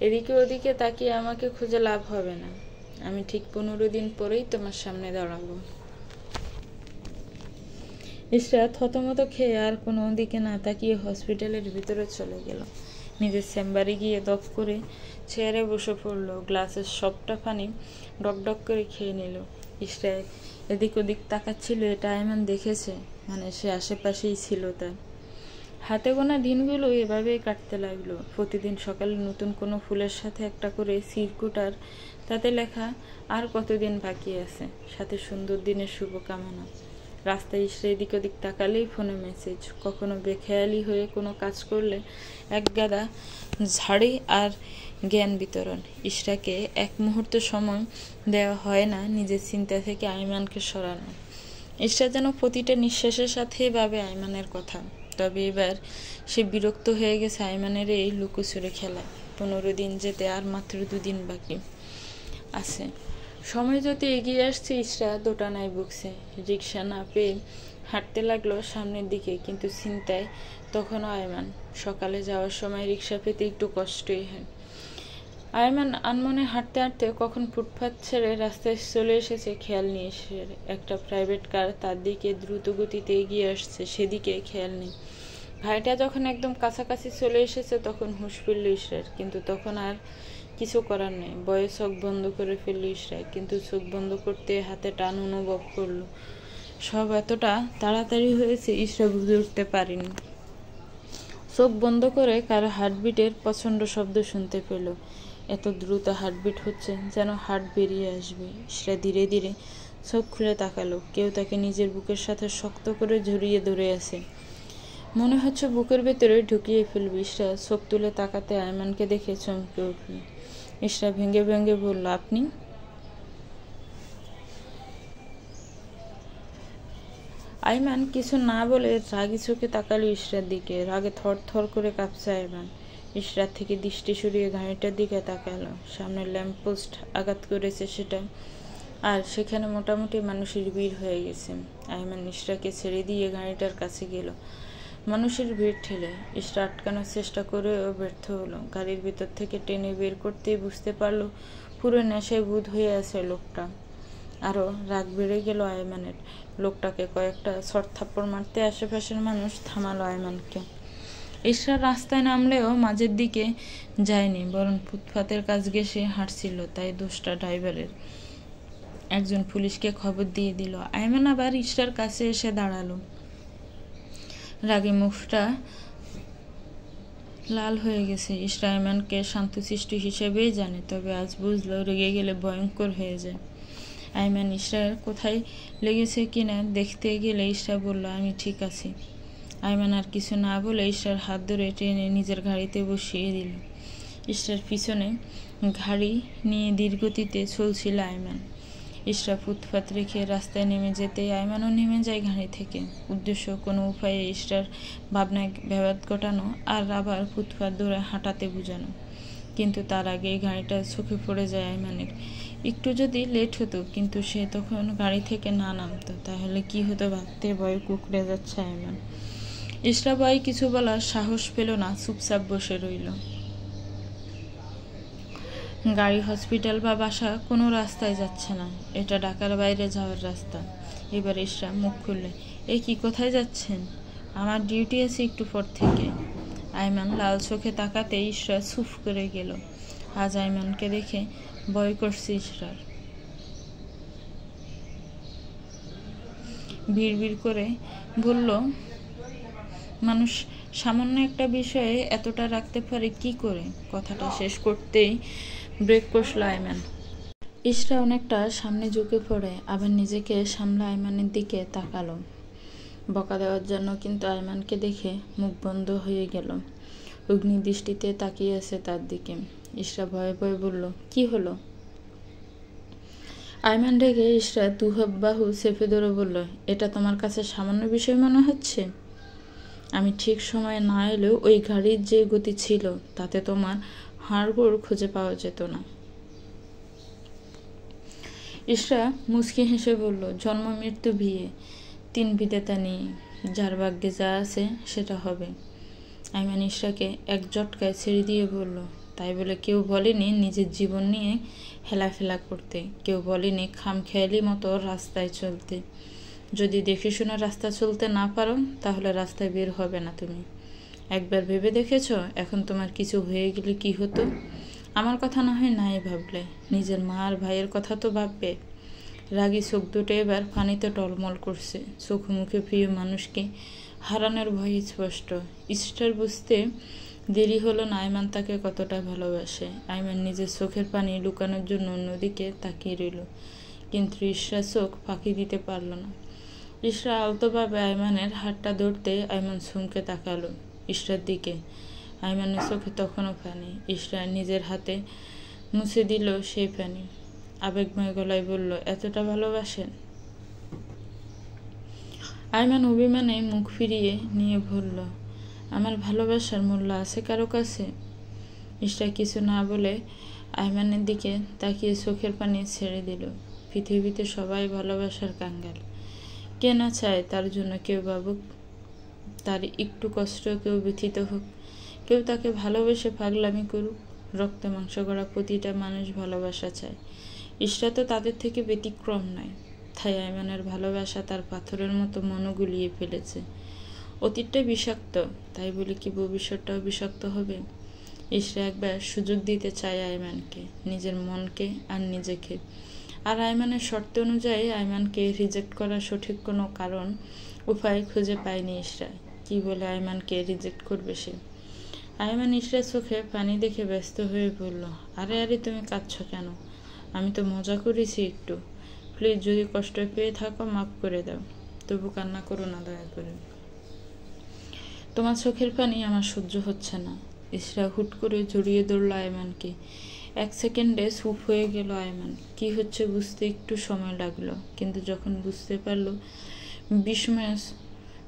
এদিকে ওদিকে তাকিয়ে আমাকে খুঁজে লাভ হবে না। আমি ঠিক 15 দিন পরেই তোমার সামনে দাঁড়াবো। ইশরা থতমত খেয়ে আর কোনো দিকে না তাকিয়ে হসপিটালের ভিতরে চলে গেল। নিজের চেম্বারে গিয়ে দপ করে চেয়ারে বসে পড়লো। গ্লাসের সবটা পানি ডক করে খেয়ে নিল। ইশরা এদিক ওদিক তাকাচ্ছিল। এটা আইমান দেখেছে, মানে সে আশেপাশেই ছিল তার। হাতে গোনা দিনগুলো এভাবেই কাটতে লাগলো। প্রতিদিন সকালে নতুন কোনো ফুলের সাথে একটা করে সিরকুট, আর তাতে লেখা আর কতদিন বাকি আছে, সাথে সুন্দর দিনের শুভকামনা। রাস্তায় ইশরা এদিক ওদিক তাকালেই ফোনে মেসেজ। কখনো বেখেয়ালি হয়ে কোনো কাজ করলে এক গাদা ঝাড়ি আর জ্ঞান বিতরণ। ইশরাকে এক মুহূর্ত সময় দেওয়া হয় না নিজের চিন্তা থেকে আইমানকে সরানো। ইশরা যেন প্রতিটা নিঃশ্বাসের সাথে ভাবে আইমানের কথা। তবে এবার সে বিরক্ত হয়ে গেছে আইমানের এই লুকোচুরি খেলায়। 15 দিন যেতে আর মাত্র 2 দিন বাকি আছে। সময় যত এগিয়ে আসছে ইশরা দোটানায় ভুগছে। রিক্সা না পেয়ে হাঁটতে লাগলো সামনের দিকে, কিন্তু চিন্তায় তখনও আইমান। সকালে যাওয়ার সময় রিক্সা পেতে একটু কষ্টই হয়। আইমান আনমনে হাঁটতে হাঁটতে কখন ফুটপাত ছেড়ে রাস্তায় চলে এসেছে খেয়াল নেই। একটা প্রাইভেট কার তার দিকে দ্রুত গতিতে এগিয়ে আসছে, সেদিকে খেয়াল নেই। ভাইটা যখন একদম কাছাকাছি চলে এসেছে তখন হুঁশ ফিরল ইশরার, কিন্তু তখন আর কিছু করার নেই। ভয়ে চোখ বন্ধ করে ফেলল ইশরা, কিন্তু চোখ বন্ধ করতে হাতে টান অনুভব করলো। সব এতটা তাড়াতাড়ি হয়েছে ইশরা বুঝে উঠতে পারেনি। চোখ বন্ধ করে কারো হার্টবিটের প্রচণ্ড শব্দ শুনতে পেল। এত দ্রুত হার্টবিট হচ্ছে যেন হার্ট বেরিয়ে আসবে। ইশরা ধীরে ধীরে চোখ খুলে তাকালো। কেউ তাকে নিজের বুকের সাথে শক্ত করে জড়িয়ে ধরে আছে। মনে হচ্ছে বুকের ভেতরে ঢুকিয়ে ফেলবে। ইশরা চোখ তুলে তাকাতে আইমানকে দেখে চমকে উঠল। ইশরা ভেঙে ভেঙে বলল, আপনি? আইমান কিছু না বলে রাগী চোখে তাকালো ইশরার দিকে। রাগে থর থর করে কাঁপছে আইমান। ইশরার থেকে দৃষ্টি সরিয়ে গাড়িটার দিকে তাকালো। সামনে ল্যাম্পপোস্ট আঘাত করেছে সেটা, আর সেখানে মোটামুটি মানুষের ভিড় হয়ে গেছে। আইমান ইশরাকে ছেড়ে দিয়ে গাড়িটার কাছে গেল। মানুষের ভিড় ঠেলে ইশরা আটকানোর চেষ্টা করেও ব্যর্থ হলো। গাড়ির ভিতর থেকে টেনে বের করতেই বুঝতে পারলো পুরো নেশায় বুঁদ হয়ে আছে লোকটা। আরও রাগ বেড়ে গেল আইমানের। লোকটাকে কয়েকটা শর্ট থাপ্পড় মারতে আশেপাশের মানুষ থামালো আইমানকে। ইশরা রাস্তায় নামলেও মাঝের দিকে যায়নি, বরং ফুটপাতের কাছ ঘেঁষে হাঁটছিল। তাই দোষটা ড্রাইভারের। একজন পুলিশকে খবর দিয়ে দিল। আইমান আবার ইশরার কাছে এসে দাঁড়ালো। রাগে মুখটা লাল হয়ে গেছে। ইশরা আইমানকে শান্তশিষ্ট হিসেবেই জানে, তবে আজ বুঝলো রেগে গেলে ভয়ঙ্কর হয়ে যায়। আইমান ইশরার কোথায় লেগেছে কিনা দেখতে গেলে ইশরা বলল, আমি ঠিক আছি। আইমান আর কিছু না বলে ইশরার হাত ধরে টেনে নিজের গাড়িতে বসিয়ে দিল। ইশরার পিছনে গাড়ি নিয়ে ধীরগতিতে চলছিল আইমান। ইশরা ফুটপাত রেখে রাস্তায় নেমে যেতে আইমানও নেমে যায় গাড়ি থেকে। উদ্দেশ্য কোনো উপায়ে ইশরার ভাবনায় ব্যাঘাত ঘটানো আর আবার ফুটপাত ধরে হাঁটাতে বোঝানো। কিন্তু তার আগেই গাড়িটা চোখে পড়ে যায় আইমানের। একটু যদি লেট হতো, কিন্তু সে তখন গাড়ি থেকে না নামতো তাহলে কি হতো ভাবতে ভয়ে কুঁকড়ে যাচ্ছে আইমান। ইশরা ভাই কিছু বলার সাহস পেল না, চুপচাপ বসে রইল। গাড়ি হসপিটাল বা বাসা কোনো রাস্তায় যাচ্ছে না, এটা ঢাকার বাইরে যাওয়ার রাস্তা। এবার ইশরা মুখ খুললে, এ কি, কোথায় যাচ্ছেন? আমার ডিউটি আছে একটু পর থেকে। আইমান লাল চোখে তাকাতে ইশরা চুপ করে গেল। আজ আইমানকে দেখে ভয় করছে ইশরার। বিড়বিড় করে বলল, মানুষ সামান্য একটা বিষয়ে এতটা রাখতে পারে কি করে? কথাটা শেষ করতেই ব্রেক কষল আইমান। ইশরা অনেকটা সামনে ঝুঁকে পড়ে আবার নিজেকে সামলে আইমানের দিকে তাকালো বকা দেওয়ার জন্য, কিন্তু আইমানকে দেখে মুখ বন্ধ হয়ে গেল। অগ্নি দৃষ্টিতে তাকিয়ে আছে তার দিকে। ইশরা ভয়ে ভয়ে বলল, কি হলো? আইমান রেগে ইশরা বাহু চেপে ধরে বলল, এটা তোমার কাছে সামান্য বিষয় মনে হচ্ছে? আমি ঠিক সময়ে না এলেও ওই গাড়ির যে গতি ছিল তাতে তোমার হাড়গোড় খুঁজে পাওয়া যেত না। ইশরা মুচকি হেসে বলল, জন্ম মৃত্যু বিয়ে, 3 বিধাতা নিয়ে যার ভাগ্যে যা আছে সেটা হবে। আইমান ইশরাকে এক ঝটকায় ছেড়ে দিয়ে বলল, তাই বলে কেউ বলেনি নিজের জীবন নিয়ে হেলাফেলা করতে, কেউ বলেনি খামখেয়ালি মতো রাস্তায় চলতে। যদি দেখে শুনে রাস্তা চলতে না পারো তাহলে রাস্তায় বের হবে না তুমি। একবার ভেবে দেখেছ এখন তোমার কিছু হয়ে গেলে কি হতো? আমার কথা না হয় নাই ভাবলে, নিজের মা আর ভাইয়ের কথা তো ভাববে। রাগী চোখ দুটো এবার পানিতে টলমল করছে। চোখ মুখে প্রিয় মানুষকে হারানোর ভয় স্পষ্ট। ইশরার বুঝতে দেরি হলো না আইমান তাকে কতটা ভালোবাসে। আইমান নিজের চোখের পানি লুকানোর জন্য অন্যদিকে তাকিয়ে রইল, কিন্তু ইশরা চোখ ফাঁকি দিতে পারল না। ইশরা আলতোভাবে আইমানের হাতটা ধরতে আইমান চমকে তাকালো ইশরার দিকে। আইমানের চোখে তখনও পানি। ইশরা নিজের হাতে মুছে দিল সেই পানি। আবেগময় গলায় বলল, এতটা ভালোবাসেন? আইমান অভিমানে মুখ ফিরিয়ে নিয়ে বলল, আমার ভালোবাসার মূল্য আছে কারো কাছে? ইশরা কিছু না বলে আইমানের দিকে তাকিয়ে চোখের পানি ছেড়ে দিল। পৃথিবীতে সবাই ভালোবাসার কাঙ্গাল। কে না চায় তার জন্য কেউ ভাবুক, তার একটু কষ্ট, কেউ ব্যথিত হোক, কেউ তাকে ভালোবেসে পাগলামি করুক। রক্ত মাংস গড়া প্রতিটা মানুষ ভালোবাসা চায়। ইশরা তো তাদের থেকে ব্যতিক্রম নয়। তাই আইমানের ভালোবাসা তার পাথরের মতো মনও গুলিয়ে ফেলেছে। অতীতটা বিষাক্ত, তাই বলে কি ভবিষ্যৎটাও বিষাক্ত হবে? ইশরা একবার সুযোগ দিতে চায় আইমানকে, নিজের মনকে আর নিজেকে। আর আইমানের শর্ত অনুযায়ী আইমানকে রিজেক্ট করার সঠিক কোনো কারণ উপায় খুঁজে পায়নি ইশরা। কি বলে আইমানকে রিজেক্ট করবে সে? আইমান ইশরার চোখে পানি দেখে ব্যস্ত হয়ে বলল, আরে আরে তুমি কাঁদছ কেন? আমি তো মজা করেছি একটু। প্লিজ, যদি কষ্ট পেয়ে থাকো মাফ করে দাও, তবু কান্না করো না দয়া করে। তোমার চোখের পানি আমার সহ্য হচ্ছে না। ইশরা হুট করে জড়িয়ে ধরল আইমানকে। 1 সেকেন্ডে চুপ হয়ে গেল আইমান। কি হচ্ছে বুঝতে একটু সময় লাগলো, কিন্তু যখন বুঝতে পারল বিস্ময়ে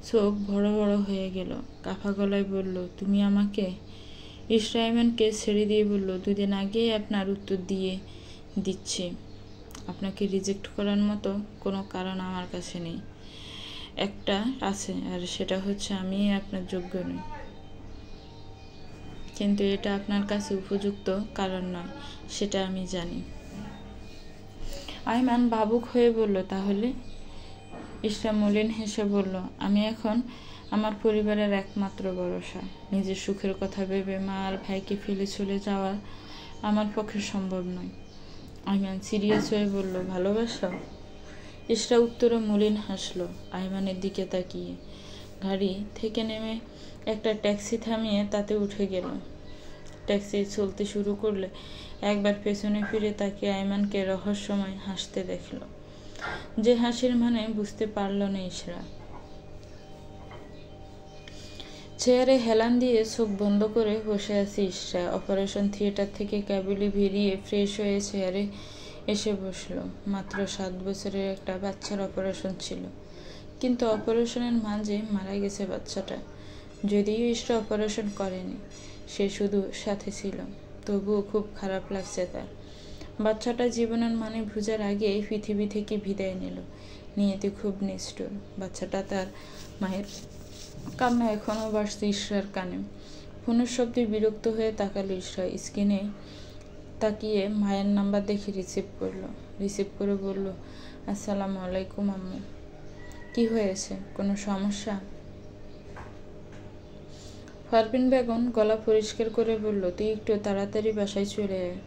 চোখ বড় বড় হয়ে গেল। কাঁপা গলায় বলল, তুমি আমাকে? ইশরা আইমানকে ছেড়ে দিয়ে বলল, 2 দিন আগেই আপনার উত্তর দিয়ে দিচ্ছি। আপনাকে রিজেক্ট করার মতো কোনো কারণ আমার কাছে নেই। একটা আছে, আর সেটা হচ্ছে আমি আপনার যোগ্য নই। কিন্তু এটা আপনার কাছে উপযুক্ত কারণ নয়, সেটা আমি জানি। আইমান ভাবুক হয়ে বলল, তাহলে? ইশরা মলিন হেসে বলল, আমি এখন আমার পরিবারের একমাত্র ভরসা। নিজের সুখের কথা ভেবে মা আর ভাইকে ফেলে চলে যাওয়া আমার পক্ষে সম্ভব নয়। আইমান সিরিয়াস হয়ে বলল, ভালোবাসা? ইশরা উত্তরে মলিন হাসলো আইমানের দিকে তাকিয়ে। গাড়ি থেকে নেমে একটা ট্যাক্সি থামিয়ে তাতে উঠে গেল। ট্যাক্সি চলতে শুরু করলে একবার পেছনে ফিরে তাকিয়ে আইমানকে রহস্যময় হাসতে দেখল, যে হাসির মানে বুঝতে পারল না ইশরা। চেয়ারে হেলান দিয়ে চোখ বন্ধ করে বসে আছে ইশরা। অপারেশন থিয়েটার থেকে কেবলই বেরিয়ে ফ্রেশ হয়ে চেয়ারে এসে বসলো। মাত্র 7 বছরের একটা বাচ্চার অপারেশন ছিল, কিন্তু অপারেশনের মাঝে মারা গেছে বাচ্চাটা। যদিও ইশরা অপারেশন করেনি, সে শুধু সাথে ছিল, তবুও খুব খারাপ লাগছে তার। বাচ্চাটা জীবনের মানে ভুজার আগে পৃথিবী থেকে বিদায় নিল। নিয়তি খুব নিষ্ঠুর। বাচ্চাটা তার মায়ের কান্না এখনও বাসছে ইশরার কানে। ফোনের শব্দে বিরক্ত হয়ে তাকালো ইশরা। স্ক্রিনে তাকিয়ে মায়ের নাম্বার দেখে রিসিভ করে বলল, আসসালামু আলাইকুম আম্মু। কি হয়েছে, কোনো সমস্যা? পারভিন বেগম গলা পরিষ্কার করে বলল, তুই একটু তাড়াতাড়ি বাসায় চলে আয়।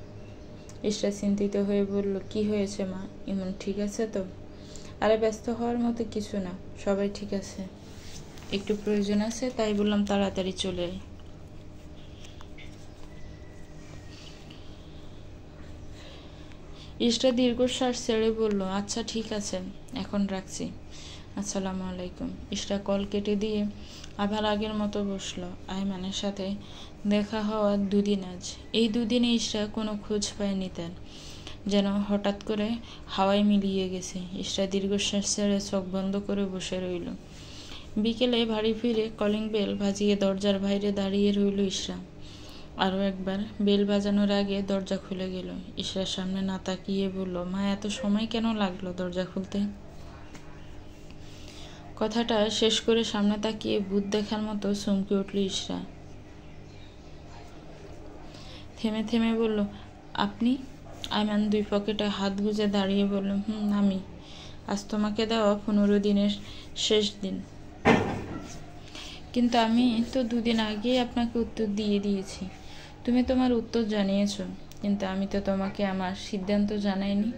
ইশরা চিন্তিত হয়ে বলল, কি হয়েছে মা? ইমন ঠিক আছে তো? আরে ব্যস্ত হওয়ার মতো কিছু না, সবাই ঠিক আছে, একটু প্রয়োজন আছে তাই বললাম তাড়াতাড়ি চলে আয়। ইশরা দীর্ঘশ্বাস ছেড়ে বলল, আচ্ছা ঠিক আছে, এখন রাখছি, আসসালামু আলাইকুম। ইশরা কল কেটে দিয়ে আবার আগের মতো বসলো। আয়মানের সাথে দেখা হওয়ার দুদিন আজ। এই দুদিনে ইশরা কোনো খোঁজ পায়নি তার, যেন হঠাৎ করে হাওয়ায় মিলিয়ে গেছে। ইশরা দীর্ঘশ্বাস ছেড়ে চোখ বন্ধ করে বসে রইল। বিকেলে বাড়ি ফিরে কলিং বেল বাজিয়ে দরজার বাইরে দাঁড়িয়ে রইল ইশরা। আরও একবার বেল বাজানোর আগে দরজা খুলে গেল। ইশরার সামনে না তাকিয়ে বলল, মা এত সময় কেন লাগলো দরজা খুলতে? কথাটা শেষ করে সামনে তাকিয়ে ভূত দেখার মতো চমকে উঠল ইশরা। থেমে থেমে বলল, আপনি? আয়মান দুই পকেটে হাত গুজে দাঁড়িয়ে বলল, আমি। আজ তোমাকে দেওয়া 15 দিনের শেষ দিন। কিন্তু আমি তো 2 দিন আগেই আপনাকে উত্তর দিয়ে দিয়েছি। তুমি তোমার উত্তর জানিয়েছ, কিন্তু আমি তো তোমাকে আমার সিদ্ধান্ত জানাইনি।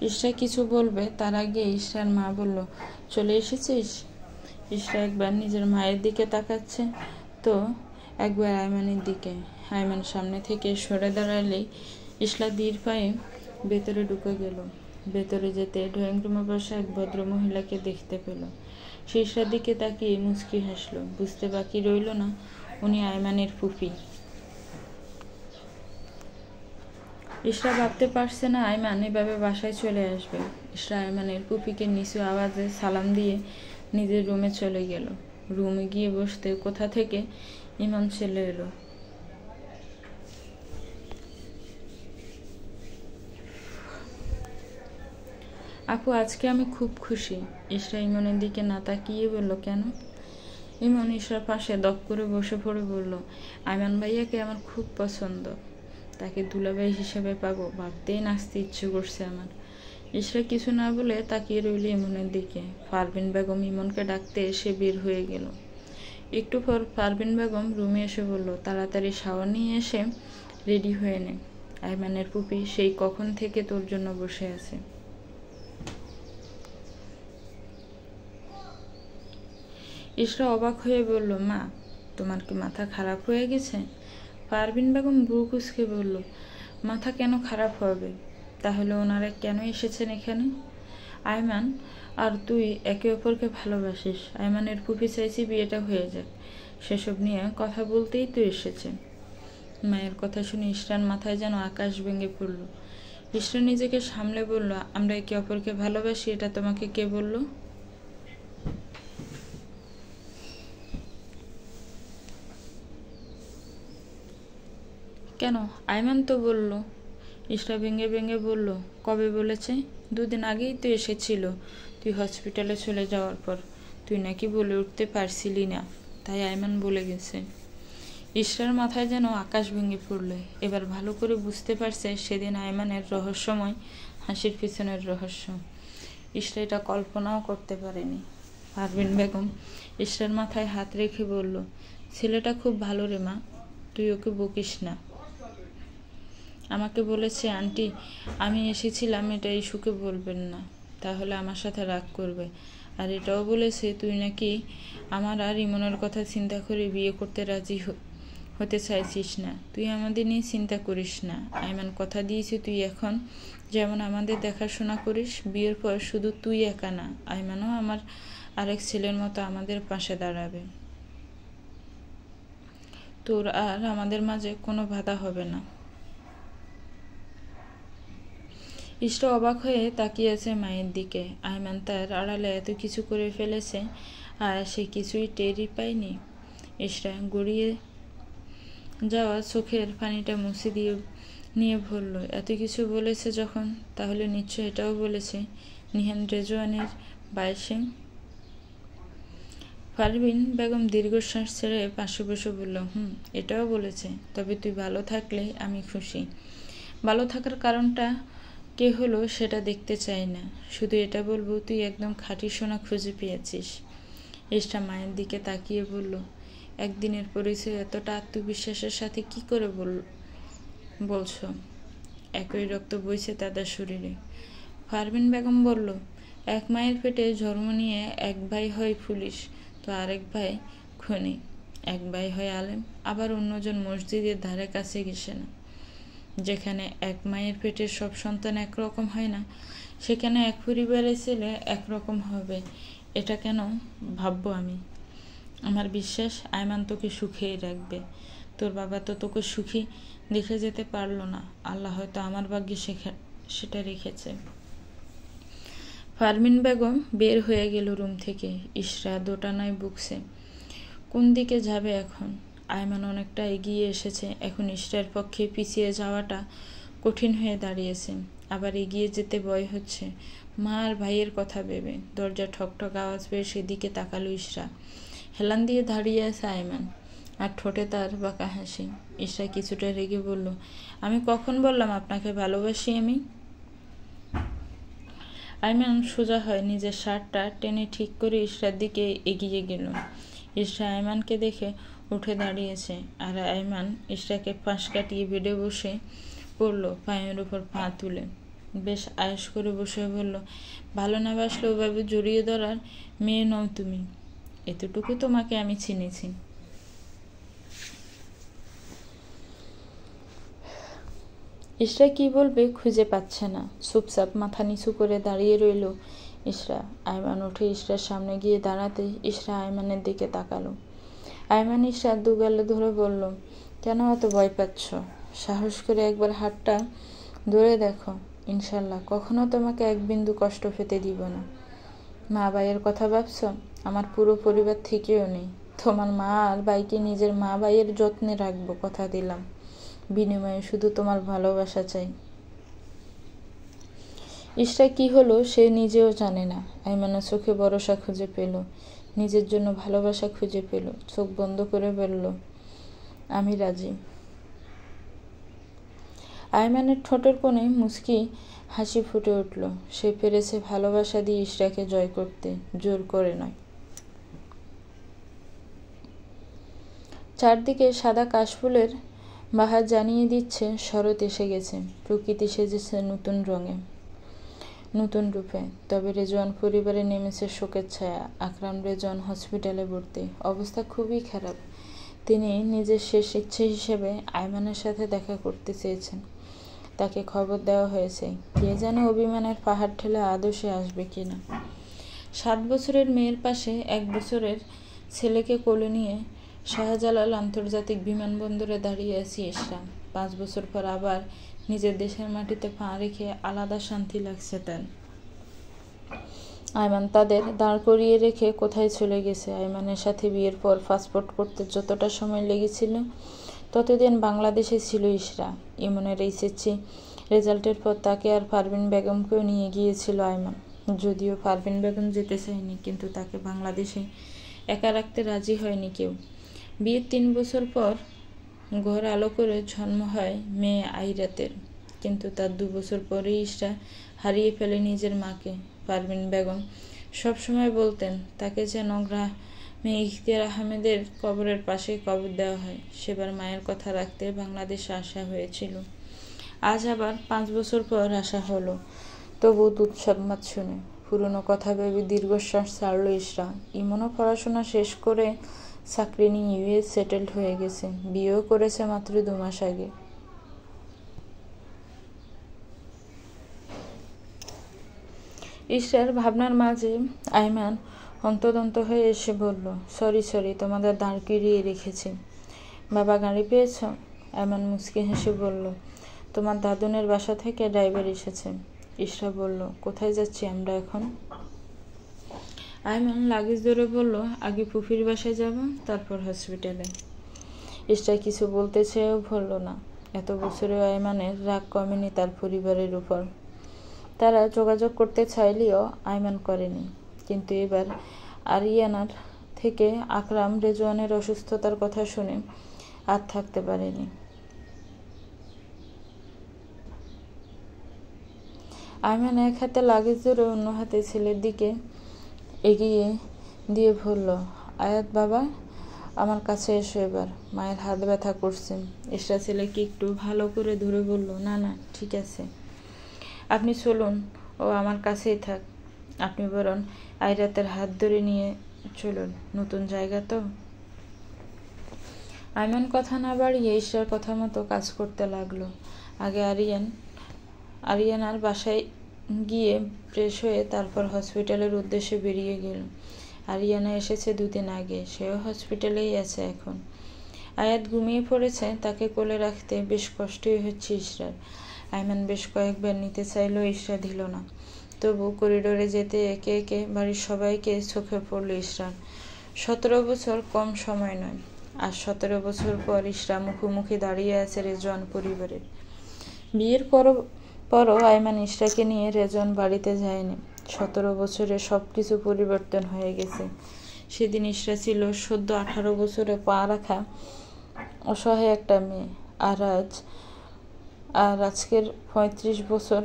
ইশরা কিছু বলবে তার আগে ইশরার মা বলল, চলে এসেছিস? ইশরা একবার নিজের মায়ের দিকে তাকাচ্ছে তো একবার আয়মানের দিকে। আয়মান সামনে থেকে সরে দাঁড়ালেই ইশরা ধীর পায়ে ভেতরে ঢুকে গেল। ভেতরে যেতে ড্রয়িং রুমে বসে এক ভদ্র মহিলাকে দেখতে পেল। সে ইশরার দিকে তাকিয়ে মুচকি হাসলো। বুঝতে বাকি রইল না উনি আয়মানের ফুফি। ইশরা ভাবতে পারছে না আয়মান এভাবে বাসায় চলে আসবে। ইশরা আয়মানের ফুফিকে নিচু আওয়াজে সালাম দিয়ে নিজের রুমে চলে গেল। রুমে গিয়ে বসতে কোথা থেকে ইমন চলে এলো। আপু, আজকে আমি খুব খুশি। ইশরা ইমনের দিকে না তাকিয়ে বলল, কেন? ইমন ইশরার পাশে দপ করে বসে পড়ে বলল, আয়মান ভাইয়াকে আমার খুব পছন্দ, তাকে দুলাভাই হিসেবে পাবো ভাবতেই নাচতে ইচ্ছে করছে আমার। ইশরা কিছু না বলে তাকিয়ে রইল ইমনের দিকে। পারভিন বেগম ইমনকে ডাকতে এসে বের হয়ে গেল। একটু পর পারভিন বেগম রুমে এসে বলল, তাড়াতাড়ি শাওয়ার নিয়ে এসে রেডি হয়ে নে, আয়মানের পুপি সেই কখন থেকে তোর জন্য বসে আছে। ইশরা অবাক হয়ে বলল, মা তোমার কি মাথা খারাপ হয়ে গেছে? পারভিন বেগম ভ্রু কুঁচকে বলল, মাথা কেন খারাপ হবে? তাহলে ওনারা কেন এসেছেন এখানে? আয়মান আর তুই একে অপরকে ভালোবাসিস। আয়মানের ফুফি চাইছি বিয়েটা হয়ে যাক, সেসব নিয়ে কথা বলতেই তো এসেছে। মায়ের কথা শুনে ইশরার মাথায় যেন আকাশ ভেঙে পড়ল। ইশরা নিজেকে সামলে বলল, আমরা একে অপরকে ভালোবাসি এটা তোমাকে কে বলল? কেন? আয়মান তো বলল। ইশরা ভেঙে ভেঙে বলল, কবে বলেছে? 2 দিন আগেই তো এসেছিল, তুই হসপিটালে চলে যাওয়ার পর। তুই নাকি বলে উঠতে পারছিলি না, তাই আয়মান বলে গেছে। ইশরার মাথায় যেন আকাশ ভেঙে পড়ল। এবার ভালো করে বুঝতে পারছে সেদিন আয়মানের রহস্যময় হাসির পিছনের রহস্য। ইশরা এটা কল্পনাও করতে পারেনি। পারভিন বেগম ইশরার মাথায় হাত রেখে বলল, ছেলেটা খুব ভালো রে মা, তুই ওকে বকিস না। আমাকে বলেছে আন্টি আমি এসেছিলাম এটা ইস্যুকে বলবেন না, তাহলে আমার সাথে রাগ করবে। আর এটাও বলেছে তুই নাকি আমার আর ইমনের কথা চিন্তা করে বিয়ে করতে রাজি হতে চাইছিস না। তুই আমাদের নিয়ে চিন্তা করিস না। আয়মান কথা দিয়েছি তুই এখন যেমন আমাদের দেখাশোনা করিস, বিয়ের পর শুধু তুই একা না, আয়মানও আমার আরেক ছেলের মতো আমাদের পাশে দাঁড়াবে। তোর আর আমাদের মাঝে কোনো বাধা হবে না। ইশরা অবাক হয়ে তাকিয়ে আছে মায়ের দিকে। আয়মান তার আড়ালে এত কিছু করে ফেলেছে আর সে কিছুই টেরই পায়নি। ইশরা গড়িয়ে যাওয়া চোখের পানিটা মুছে দিয়ে নিয়ে বলল, এত কিছু বলেছে যখন, তাহলে নিশ্চয় এটাও বলেছে নিহান রেজওয়ানের বায়সে। পারভিন বেগম দীর্ঘশ্বাস ছেড়ে পাশে বসে বলল, এটাও বলেছে। তবে তুই ভালো থাকলেই আমি খুশি। ভালো থাকার কারণটা কে হলো সেটা দেখতে চাই না, শুধু এটা বলবো তুই একদম খাঁটি সোনা খুঁজে পেয়েছিস। ইশরা মায়ের দিকে তাকিয়ে বলল, একদিনের পরিচয় এতটা আত্মবিশ্বাসের সাথে কি করে বলছো? একই রক্ত বইছে তাদের শরীরে। পারভিন বেগম বলল, এক মায়ের পেটে জন্ম নিয়ে এক ভাই হয় পুলিশ, তো আরেক ভাই খনি, এক ভাই হয় আলেম, আবার অন্যজন মসজিদের ধারে কাছে ঘেসে না। যেখানে এক মায়ের পেটের সব সন্তান একরকম হয় না, সেখানে এক পরিবারের ছেলে একরকম হবে, এটা কেন ভাববো আমি? আমার বিশ্বাস আয়মান তোকে সুখেই রাখবে। তোর বাবা তো তোকে সুখী দেখে যেতে পারলো না, আল্লাহ হয়তো আমার ভাগ্যে সেটা রেখেছে। পারভিন বেগম বের হয়ে গেল রুম থেকে। ইশরা দোটানায় বুকছে। কোন দিকে যাবে এখন? আয়মান অনেকটা এগিয়ে এসেছে, এখন ইশরার পক্ষে পিছিয়ে যাওয়াটা কঠিন হয়ে দাঁড়িয়েছে। আবার এগিয়ে যেতে ভয় হচ্ছে, মা আর ভাইয়ের কথা ভেবে। দরজা ঠকঠক আওয়াজ পেয়ে সেদিকে তাকালো ইশরা। হেলান দিয়ে দাঁড়িয়ে আছে আয়মান, আর ঠোঁটে তার বাঁকা হাসি। ইশরা কিছুটা রেগে বলল, আমি কখন বললাম আপনাকে ভালোবাসি আমি? আয়মান সোজা হয় নিজের শার্টটা টেনে ঠিক করে ইশরার দিকে এগিয়ে গেল। ইশরা আয়মানকে দেখে উঠে দাঁড়িয়েছে, আর আয়মান ইশরাকে পাশ কাটিয়ে বেডে বসে পড়ল, পায়ের উপর পা তুলে। বেশ আয়েশ করে বসে বলল, ভালো না বাসলে ওভাবে জড়িয়ে ধরার মেয়ে নও তুমি, এতটুকু তোমাকে আমি চিনেছি। ইশরা কি বলবে খুঁজে পাচ্ছে না, চুপচাপ মাথা নিচু করে দাঁড়িয়ে রইল ইশরা। আয়মান উঠে ইশরার সামনে গিয়ে দাঁড়াতে ইশরা আয়মানের দিকে তাকালো। আয়মান ইশরার দুগালে ধরে বলল, কেন এত ভয় পাচ্ছ? সাহস করে একবার হাতটা ধরে দেখো, ইনশাল্লাহ কখনো তোমাকে এক বিন্দু কষ্ট পেতে দিব না। মা ভাইয়ের কথা ভাবছ? আমার পুরো পরিবার থেকেও নেই। তোমার মা আর ভাইকে নিজের মা ভাইয়ের যত্নে রাখবো, কথা দিলাম। বিনিময়ে শুধু তোমার ভালোবাসা চাই। ইশরা কি হলো সে নিজেও জানে না। আয়মানের চোখে ভরসা খুঁজে পেল, নিজের জন্য ভালোবাসা খুঁজে পেল। চোখ বন্ধ করে বলল, আমি রাজি। আয়মানের ঠোঁটের কোণে মুচকি হাসি ফুটে উঠল। সে পেরেছে ভালোবাসা দিয়ে ইশরাকে জয় করতে, জোর করে নয়। চারদিকে সাদা কাশফুলের বাহার জানিয়ে দিচ্ছে শরৎ এসে গেছে। প্রকৃতি সেজেছে নতুন রঙে, নতুন রূপে। তবে রেজওয়ান পরিবারে নেমেছে শোকের ছায়া। আকরাম রেজওয়ান হসপিটালে ভর্তি, অবস্থা খুবই খারাপ। তিনি নিজের শেষ ইচ্ছে হিসেবে আয়মানের সাথে দেখা করতে চেয়েছেন। তাকে খবর দেওয়া হয়েছে, কে জানে অভিমানের পাহাড় ঠেলে আদৌ সে আসবে কিনা। 7 বছরের মেয়ের পাশে 1 বছরের ছেলেকে কোলে নিয়ে শাহজালাল আন্তর্জাতিক বিমানবন্দরে দাঁড়িয়ে আছি ইশরা। 5 বছর পর আবার নিজের দেশের মাটিতে পা রেখে আলাদা শান্তি লাগছে তার। আয়মান তাদের দাঁড় করিয়ে রেখে কোথায় চলে গেছে। আয়মানের সাথে বিয়ের পর পাসপোর্ট করতে যতটা সময় লেগেছিল, ততদিন বাংলাদেশে ছিল ইশরা। ইমনের এইচএসসি রেজাল্টের পর তাকে আর পারভিন বেগমকেও নিয়ে গিয়েছিল আয়মান। যদিও পারভিন বেগম যেতে চায়নি, কিন্তু তাকে বাংলাদেশে একা রাখতে রাজি হয়নি কেউ। বিয়ের 3 বছর পর ঘর আলো করে জন্ম হয় মেয়ে আইরাতের, কিন্তু তার 2 বছর পরেই ইশরা হারিয়ে ফেলে নিজের মাকে। পারভিন বেগম সবসময় বলতেন তাকে যেন গ্রামে ইখতিয়ার আহমেদের কবরের পাশে কবর দেওয়া হয়। সেবার মায়ের কথা রাখতে বাংলাদেশে আসা হয়েছিল, আজ আবার 5 বছর পর আসা হলো। তবু দুঃসংবাদ শুনে পুরনো কথা ভেবে দীর্ঘশ্বাস ছাড়ল ইশরা। ইমনও পড়াশোনা শেষ করে চাকরি নিয়ে ইউএস সেটেলড হয়ে গেছে, বিয়েও করেছে মাত্র 2 মাস আগে। ইশরার ভাবনার মাঝে আয়মান অন্তদন্ত হয়ে এসে বলল, সরি তোমাদের দাঁড় করিয়ে রেখেছি। বাবা গাড়ি পেয়েছ? আয়মান মুচকি হেসে বলল, তোমার দাদুনের বাসা থেকে ড্রাইভার এসেছে। ইশরা বলল, কোথায় যাচ্ছি আমরা এখন? আয়মান লাগেজ ধরে বলল, আগে ফুফির বাসায় যাব, তারপর হসপিটালে। ইশরা কিছু বলতে চেয়েও বলল না। এত বছরেও আয়মানের রাগ কমেনি তার পরিবারের উপর। তারা যোগাযোগ করতে চাইলেও আয়মান করেনি। কিন্তু এবার আরিয়ানার থেকে আকরাম রেজওয়ানের অসুস্থতার কথা শুনে আর থাকতে পারেনি। আয়মান এক হাতে লাগেজ ধরে অন্য হাতে ছেলের দিকে এগিয়ে দিয়ে বলল, আয়াত বাবা, আমার কাছে এসো এবার, মায়ের হাত ব্যথা করছে। ইশরা ছেলেকে একটু ভালো করে ধরে বলল, না না, ঠিক আছে, আপনি চলুন, ও আমার কাছেই থাক। আপনি বরং আয়রাতের হাত ধরে নিয়ে চলুন, নতুন জায়গা তো। আয়মান কথা না বাড়িয়ে ইশরার কথা মতো কাজ করতে লাগলো। আগে আরিয়ানার বাসায় গিয়ে ফ্রেশ হয়ে তারপর হসপিটালের উদ্দেশ্যে বেরিয়ে গেল। আরিয়ানা এসেছে 2 দিন আগে, সেও হসপিটালেই আছে এখন। আয়াত ঘুমিয়ে পড়েছে, তাকে কোলে রাখতে বেশ কষ্টই হচ্ছে ইশরার। আয়মান বেশ কয়েকবার নিতে চাইলেও ইশরা দিল না। তবু করিডোরে যেতে একে একে বাড়ির সবাইকে চোখে পড়ল ইশরার। 17 বছর কম সময় নয়। আর 17 বছর পর ইশরা মুখোমুখি দাঁড়িয়ে আছে রেজওয়ান পরিবারের। বিয়ের পরও আয়মান ইশরাকে নিয়ে রেজওয়ান বাড়িতে যায়নি। 17 বছরে সব কিছু পরিবর্তন হয়ে গেছে। সেদিন ইশরা ছিল সদ্য 18 বছরে পা রাখা অসহায় একটা মেয়ে। আর আজকের 35 বছর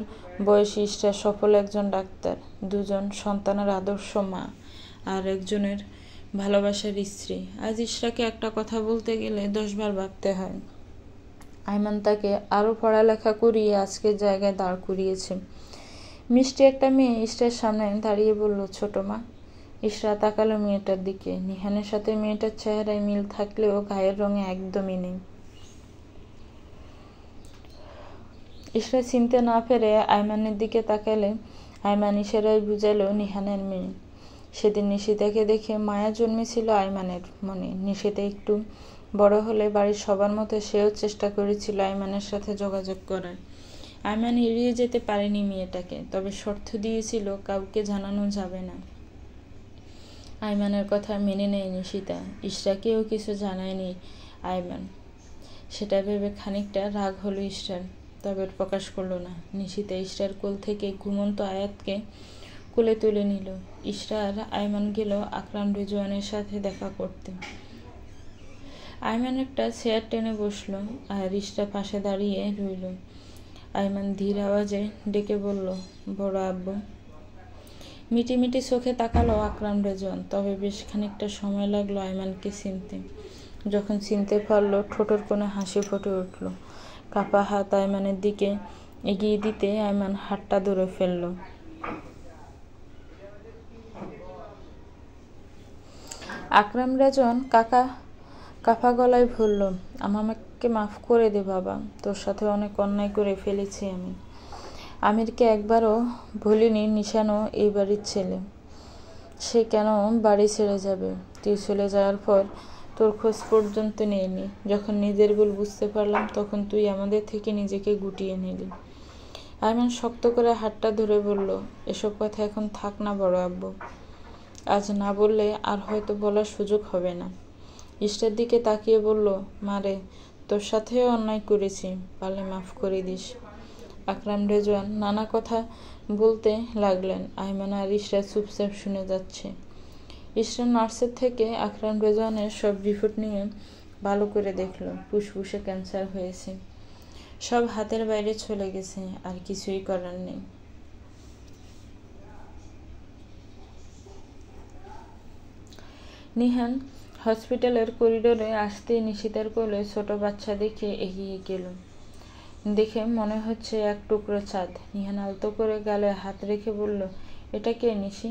বয়সী ইশরা সফল একজন ডাক্তার, 2 সন্তানের আদর্শ মা, আর একজনের ভালোবাসার স্ত্রী। আজ ইশরাকে একটা কথা বলতে গেলে 10 বার ভাবতে হয়। আয়মান তাকে আরও পড়ালেখা করিয়ে আজকের জায়গায় দাঁড় করিয়েছে। মিষ্টি একটা মেয়ে ইশরার সামনে দাঁড়িয়ে বলল, ছোট মা। ইশরা তাকালো মেয়েটার দিকে। নিহানের সাথে মেয়েটার চেহারায় মিল থাকলেও গায়ের রঙে একদমই নেই। ইশরা চিনতে না পেরে আয়মানের দিকে তাকালে আয়মান ইশারায় বুঝালো নিহানের মেয়ে। সেদিন নিশিতাকে দেখে মায়া জন্মেছিল আয়মানের মনে। নিশিতা একটু বড় হলে বাড়ির সবার মতো সেও চেষ্টা করেছিল আয়মানের সাথে যোগাযোগ করার। আয়মান এড়িয়ে যেতে পারেনি মেয়েটাকে, তবে শর্ত দিয়েছিল কাউকে জানানো যাবে না। আয়মানের কথা মেনে নেয় নিশিতা। ইশরাকেও কিছু জানায়নি আয়মান। সেটা ভেবে খানিকটা রাগ হলো ইশরার, তবে প্রকাশ করলো না। নিশিতা ইশরার কোল থেকে ঘুমন্ত আয়াতকে কোলে তুলে নিল। ইশরা আর আয়মান গেল আকরাম রেজওয়ানের সাথে দেখা করতে। আয়মান একটা চেয়ার টেনে বসলো আর ইশরা পাশে দাঁড়িয়ে রইল। আয়মান ধীর আওয়াজে ডেকে বলল, বড় আব্বু। মিটি মিটি চোখে তাকালো আকরাম রেজওয়ান, তবে বেশ খানিকটা সময় লাগলো আয়মানকে চিনতে। যখন চিনতে পারলো, ঠোঁটের কোণে হাসি ফুটে উঠল। কাপা হাত আয়মানের দিকে এগিয়ে দিতে আয়মান হাতটা ধরে ফেলল। আকরাম রেজওয়ান কাপা গলায় বলল, আমাকে মাফ করে দে বাবা, তোর সাথে অনেক অন্যায় করে ফেলেছি আমি। আমিরকে একবারও ভুলিনি নিশানও এই বাড়ির ছেলে। সে কেন বাড়ি ছেড়ে যাবে? তুই চলে যাওয়ার পর তোর খোঁজ পর্যন্ত নেয়নি। যখন নিজের ভুল বুঝতে পারলাম তখন তুই আমাদের থেকে নিজেকে গুটিয়ে নিলি। আয়মান শক্ত করে হাতটা ধরে বলল, এসব কথা এখন থাক না বড় আব্বু। আজ না বললে আর হয়তো বলার সুযোগ হবে না। ইশরার দিকে তাকিয়ে বলল, মারে, তোর সাথেও অন্যায় করেছি, পারলে মাফ করে দিস। আকরাম রেজওয়ান নানা কথা বলতে লাগলেন। আয়মান আর ইশরা চুপচাপ শুনে যাচ্ছে। ইশরা নার্সের থেকে আকরাম রেজওয়ানের সব রিপোর্ট নিয়ে ভালো করে দেখল। ফুসফুসে ক্যান্সার হয়েছে, সব হাতের বাইরে চলে গেছে, আর কিছুই করার নেই। নিহান হসপিটালের করিডোরে আসতেই নিশিতার কোলে ছোট বাচ্চা দেখে এগিয়ে গেল। দেখে মনে হচ্ছে এক টুকরো চাঁদ। নিহান আলতো করে গালে হাত রেখে বলল, এটা কে নিশি?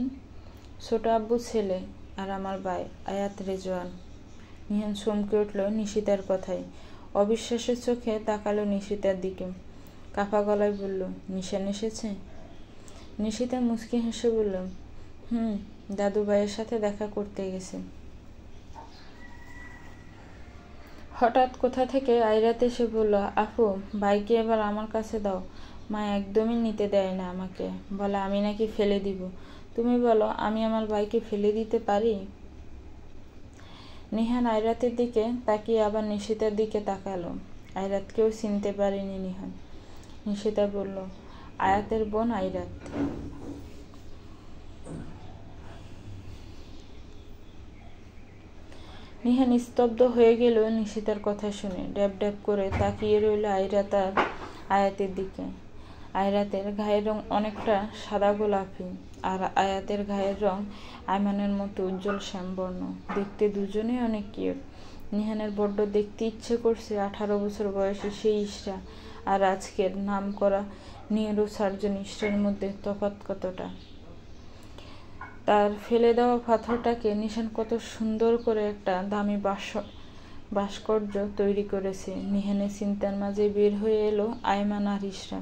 ছোট আব্বু ছেলে আর আমার ভাই আয়াত রেজওয়ান। নিহান চমকে উঠল নিশিতার কথায়। অবিশ্বাসের চোখে তাকালো নিশিতার দিকে। কাপা গলায় বলল, নিশান এসেছে? নিশিতা মুচকি হেসে বলল, দাদু ভাইয়ের সাথে দেখা করতে গেছে। হঠাৎ কোথা থেকে আয়রাত এসে বলল, আপু, ভাইকে এবার আমার কাছে দাও। মা একদমই নিতে দেয় না আমাকে, বলে আমি নাকি ফেলে দিব। তুমি বলো, আমি আমার ভাইকে ফেলে দিতে পারি? নিহান আয়রাতের দিকে তাকিয়ে আবার নিশিতার দিকে তাকালো। আয়রাতকেও চিনতে পারেনি নিহান। নিশিতা বলল, আয়াতের বোন আয়রাত। নিহান স্তব্ধ হয়ে গেল নিশিতার কথা শুনে। ড্যাব ড্যাব করে তাকিয়ে রইল আয়রাত আর আয়াতের দিকে। আয়রাতের গায়ের রং অনেকটা সাদা গোলাপি, আর আয়াতের গায়ের রং আয়মানের মতো উজ্জ্বল শ্যামবর্ণ। দেখতে দুজনেই অনেক কিউট। নিহানের বড্ড দেখতে ইচ্ছে করছে 18 বছর বয়সী সেই ইশরা আর আজকের নাম করা নিউরো সার্জন ইশরার মধ্যে তফাৎ কতটা। তার ফেলে দেওয়া পাথরটাকে নিশান কত সুন্দর করে একটা দামি ভাস্কর্য তৈরি করেছে। নিহানের চিন্তার মাঝে বের হয়ে এলো আয়মান আর ইশরা।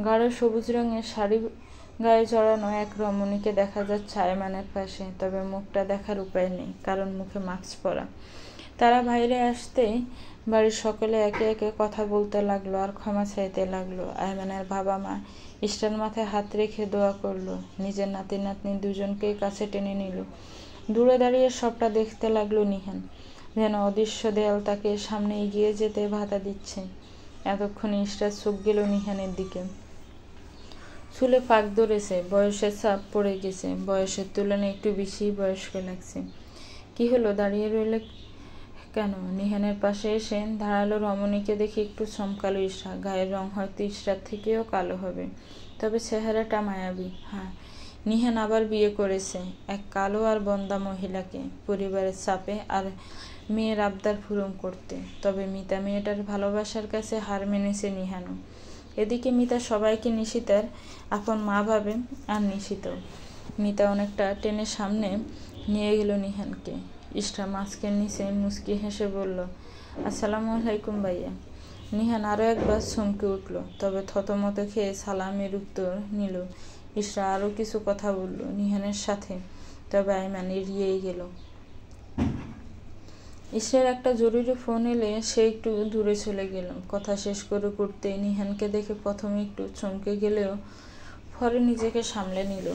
গাঢ় সবুজ রঙের শাড়ি গায়ে জড়ানো এক রমণীকে দেখা যাচ্ছে আয়মানের পাশে, তবে মুখটা দেখার উপায় নেই, কারণ মুখে মাস্ক পরা। তারা বাইরে আসতেই বাড়ির সকলে একে একে কথা বলতে লাগলো আর ক্ষমা চাইতে লাগলো। আয়মানের বাবা মা ইশরার মাথায় হাত রেখে দোয়া করলো। নিজের নাতি নাতনি দুজনকেই কাছে টেনে নিল। দূরে দাঁড়িয়ে সবটা দেখতে লাগলো নিহান, যেন অদৃশ্য দেয়াল তাকে সামনে এগিয়ে যেতে বাধা দিচ্ছে। এতক্ষণে ইশরার চোখ গেল নিহানের দিকে। চুলে ফাঁক ধরেছে, বয়সের ছাপ পড়ে গেছে, বয়সের তুলনায় একটু বেশি বয়স্ক লাগছে। কি হলো, দাঁড়িয়ে রইলে কেন? নিহানের পাশে এসে দাঁড়ালো রমণীকে দেখে একটু চমকালো ইশরা। গায়ের রং হয়তো ইশরার থেকেও কালো হবে, তবে চেহারাটা মায়াবী। হ্যাঁ, নিহান আবার বিয়ে করেছে এক কালো আর বন্দা মহিলাকে, পরিবারের চাপে আর মেয়ের আবদার পূরণ করতে। তবে মিতা মেয়েটার ভালোবাসার কাছে হার মেনেছে নিহানও। এদিকে মিতা সবাইকে নিশিতার আপন মা ভাবে, আর নিশিতাও। মিতা অনেকটা টেনে সামনে নিয়ে গেল নিহানকে। ইশরা মাস্কের নিচে মুচকি হেসে বলল, আসসালামু আলাইকুম ভাইয়া। নিহান আরও একবার চমকে উঠল, তবে থতমত খেয়ে সালামের উত্তর নিল। ইশরা আরও কিছু কথা বলল নিহানের সাথে, তবে আয়মান এড়িয়েই গেল। ইশরার একটা জরুরি ফোন এলে সে একটু দূরে চলে গেল। কথা শেষ করে করতেই নিহানকে দেখে প্রথমে একটু চমকে গেলেও পরে নিজেকে সামলে নিল।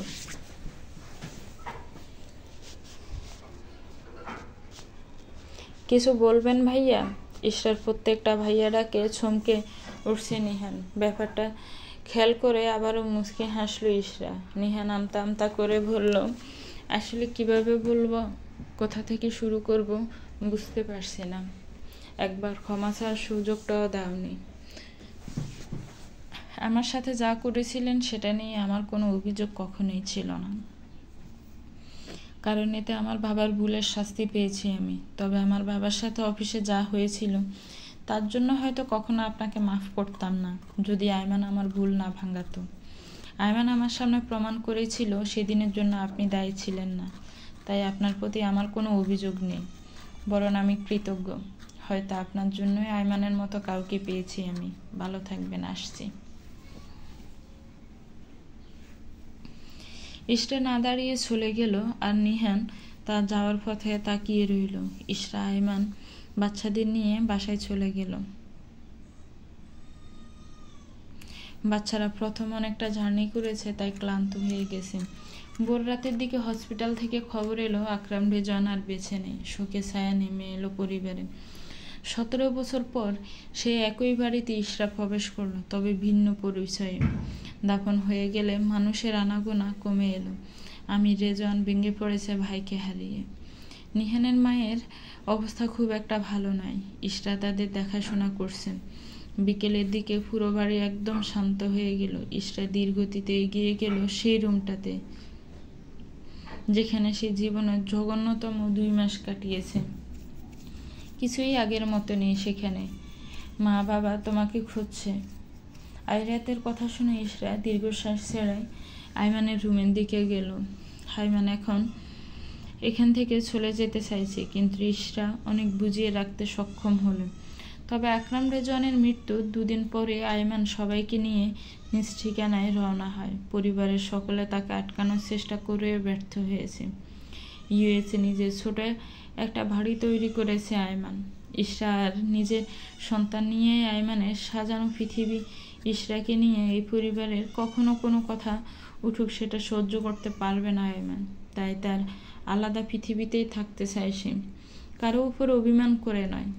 কিছু বলবেন ভাইয়া? ইশরার প্রত্যেকটা ভাইয়া ডাকে চমকে উঠছে নিহান। ব্যাপারটা খেয়াল করে আবারও মুচকি হাসলো ইশরা। নিহান আমতা আমতা করে বলল, আসলে কিভাবে বলবো, কোথা থেকে শুরু করব বুঝতে পারছি না। একবার ক্ষমা চাওয়ার সুযোগটাও দাওনি। আমার সাথে যা করেছিলেন সেটা নিয়ে আমার কোনো অভিযোগ কখনোই ছিল না, কারণ এতে আমার বাবার ভুলের শাস্তি পেয়েছি আমি। তবে আমার বাবার সাথে অফিসে যা হয়েছিল তার জন্য হয়তো কখনো আপনাকে মাফ করতাম না, যদি আয়মান আমার ভুল না ভাঙাতো। আয়মান আমার সামনে প্রমাণ করেছিল সেদিনের জন্য আপনি দায়ী ছিলেন না, তাই আপনার প্রতি আমার কোনো অভিযোগ নেই, বরং আমি কৃতজ্ঞ। হয়তো আপনার জন্যই আয়মানের মতো কাউকে পেয়েছি আমি। ভালো থাকবেন, আসছি। ইশরা না দাঁড়িয়ে চলে গেল, আর নিহান তার যাওয়ার পথে তাকিয়ে রইল। ইশরা আয়মান বাচ্চাদের নিয়ে বাসায় চলে গেল। বাচ্চারা প্রথম অনেকটা জার্নি করেছে, তাই ক্লান্ত হয়ে গেছে। ভোর রাতের দিকে হসপিটাল থেকে খবর এলো আকরাম রেজন আর বেঁচে নেই। শোকে ছায়া নেমে এলো পরিবারে। 17 বছর পর সে একই বাড়িতে ইশরা প্রবেশ করলো, তবে ভিন্ন পরিচয়ে। দাফন হয়ে গেলে মানুষের আনাগোনা কমে এলো। আমির রেজন ভেঙে পড়েছে ভাইকে হারিয়ে। নিহানের মায়ের অবস্থা খুব একটা ভালো নয়। ইশরা তাদের দেখাশোনা করছেন। বিকেলের দিকে পুরো বাড়ি একদম শান্ত হয়ে গেল। ইশরা ধীরগতিতে এগিয়ে গেল সেই রুমটাতে, যেখানে সে জীবনের জঘন্যতম 2 মাস কাটিয়েছে। কিছুই আগের মতো নেই সেখানে। মা বাবা তোমাকে খুঁজছে। আয়রাতের কথা শুনে ইশরা দীর্ঘশ্বাস ছেড়ে আয়মানের রুমের দিকে গেল। আয়মান এখন এখান থেকে চলে যেতে চাইছে, কিন্তু ইশরা অনেক বুঝিয়ে রাখতে সক্ষম হলো। তবে আকরাম রেজনের মৃত্যুর 2 দিন পরে আয়মান সবাইকে নিয়ে নিজ ঠিকানায় রওনা হয়। পরিবারের সকলে তাকে আটকানোর চেষ্টা করেও ব্যর্থ হয়েছে। ইউএসএ নিজের ছোট একটা বাড়ি তৈরি করেছে আয়মান। ইশরা আর নিজের সন্তান নিয়ে আয়মানের সাজানো পৃথিবী। ইশরাকে নিয়ে এই পরিবারের কখনো কোনো কথা উঠুক সেটা সহ্য করতে পারবে না আয়মান, তাই তার আলাদা পৃথিবীতেই থাকতে চায় সে। কারো উপর অভিমান করে নয়।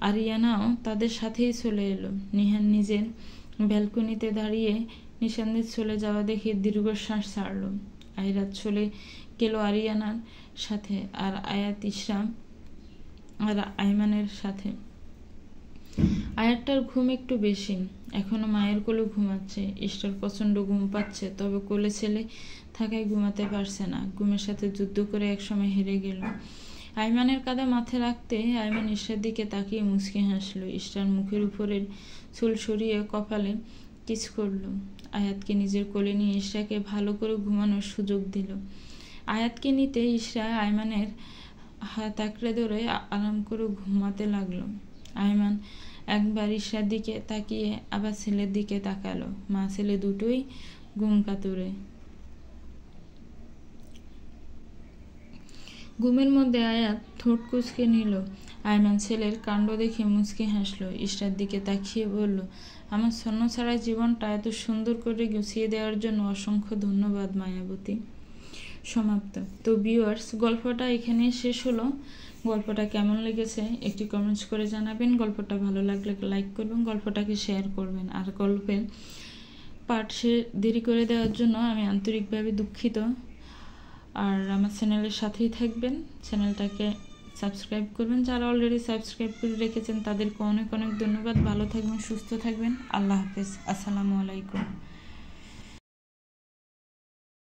আরিয়ানাও তাদের সাথেই চলে এলো। নিহান নিজের ব্যালকনিতে দাঁড়িয়ে নিশানদের চলে যাওয়া দেখে দীর্ঘশ্বাস ছাড়ল। আয়রাত চলে গেল আরিয়ানার সাথে, আর আয়াত ইসরাম আর আইমানের সাথে। আয়াতটার ঘুম একটু বেশি, এখনো মায়ের কোলে ঘুমাচ্ছে। ইস্টার প্রচন্ড ঘুম পাচ্ছে, তবে কোলে ছেলে থাকায় ঘুমাতে পারছে না। ঘুমের সাথে যুদ্ধ করে একসময় হেরে গেল। আইমানের কাঁধে মাথা রাখতে আইমান ইস্টার দিকে তাকিয়ে মুচকি হাসলো। ইস্টার মুখের উপরের চুল সরিয়ে কপালে কিস করলো। আয়াতকে নিজের কোলে নিয়ে ইশরাকে ভালো করে ঘুমানোর সুযোগ দিল। আয়াতকে নিতে ইশরা আইমানের হাত আঁকড়ে ধরে আরাম করে ঘুমাতে লাগলো। আইমান একবার ইশরার দিকে তাকিয়ে আবার ছেলের দিকে তাকালো। মা ছেলে দুটোই ঘুম কাতুরে। ঘুমের মধ্যে আয়াত ঠোঁট কুঁচকে নিল। আইমান ছেলের কাণ্ড দেখে মুচকি হাসলো। ইশরার দিকে তাকিয়ে বলল, আমার ছন্নছাড়া জীবনটা এত সুন্দর করে গুছিয়ে দেওয়ার জন্য অসংখ্য ধন্যবাদ মায়াবতী। সমাপ্ত। তো ভিউয়ার্স, গল্পটা এখানেই শেষ হলো। গল্পটা কেমন লেগেছে একটি কমেন্টস করে জানাবেন। গল্পটা ভালো লাগলে লাইক করবেন, গল্পটাকে শেয়ার করবেন। আর গল্পের পার্ট দেরি করে দেওয়ার জন্য আমি আন্তরিকভাবে দুঃখিত। আর আমার চ্যানেলের সাথেই থাকবেন, চ্যানেলটাকে সাবস্ক্রাইব করবেন। যারা অলরেডি সাবস্ক্রাইব করে রেখেছেন তাদেরকে অনেক অনেক ধন্যবাদ। ভালো থাকবেন, সুস্থ থাকবেন। আল্লাহ হাফেজ। আসসালামু আলাইকুম।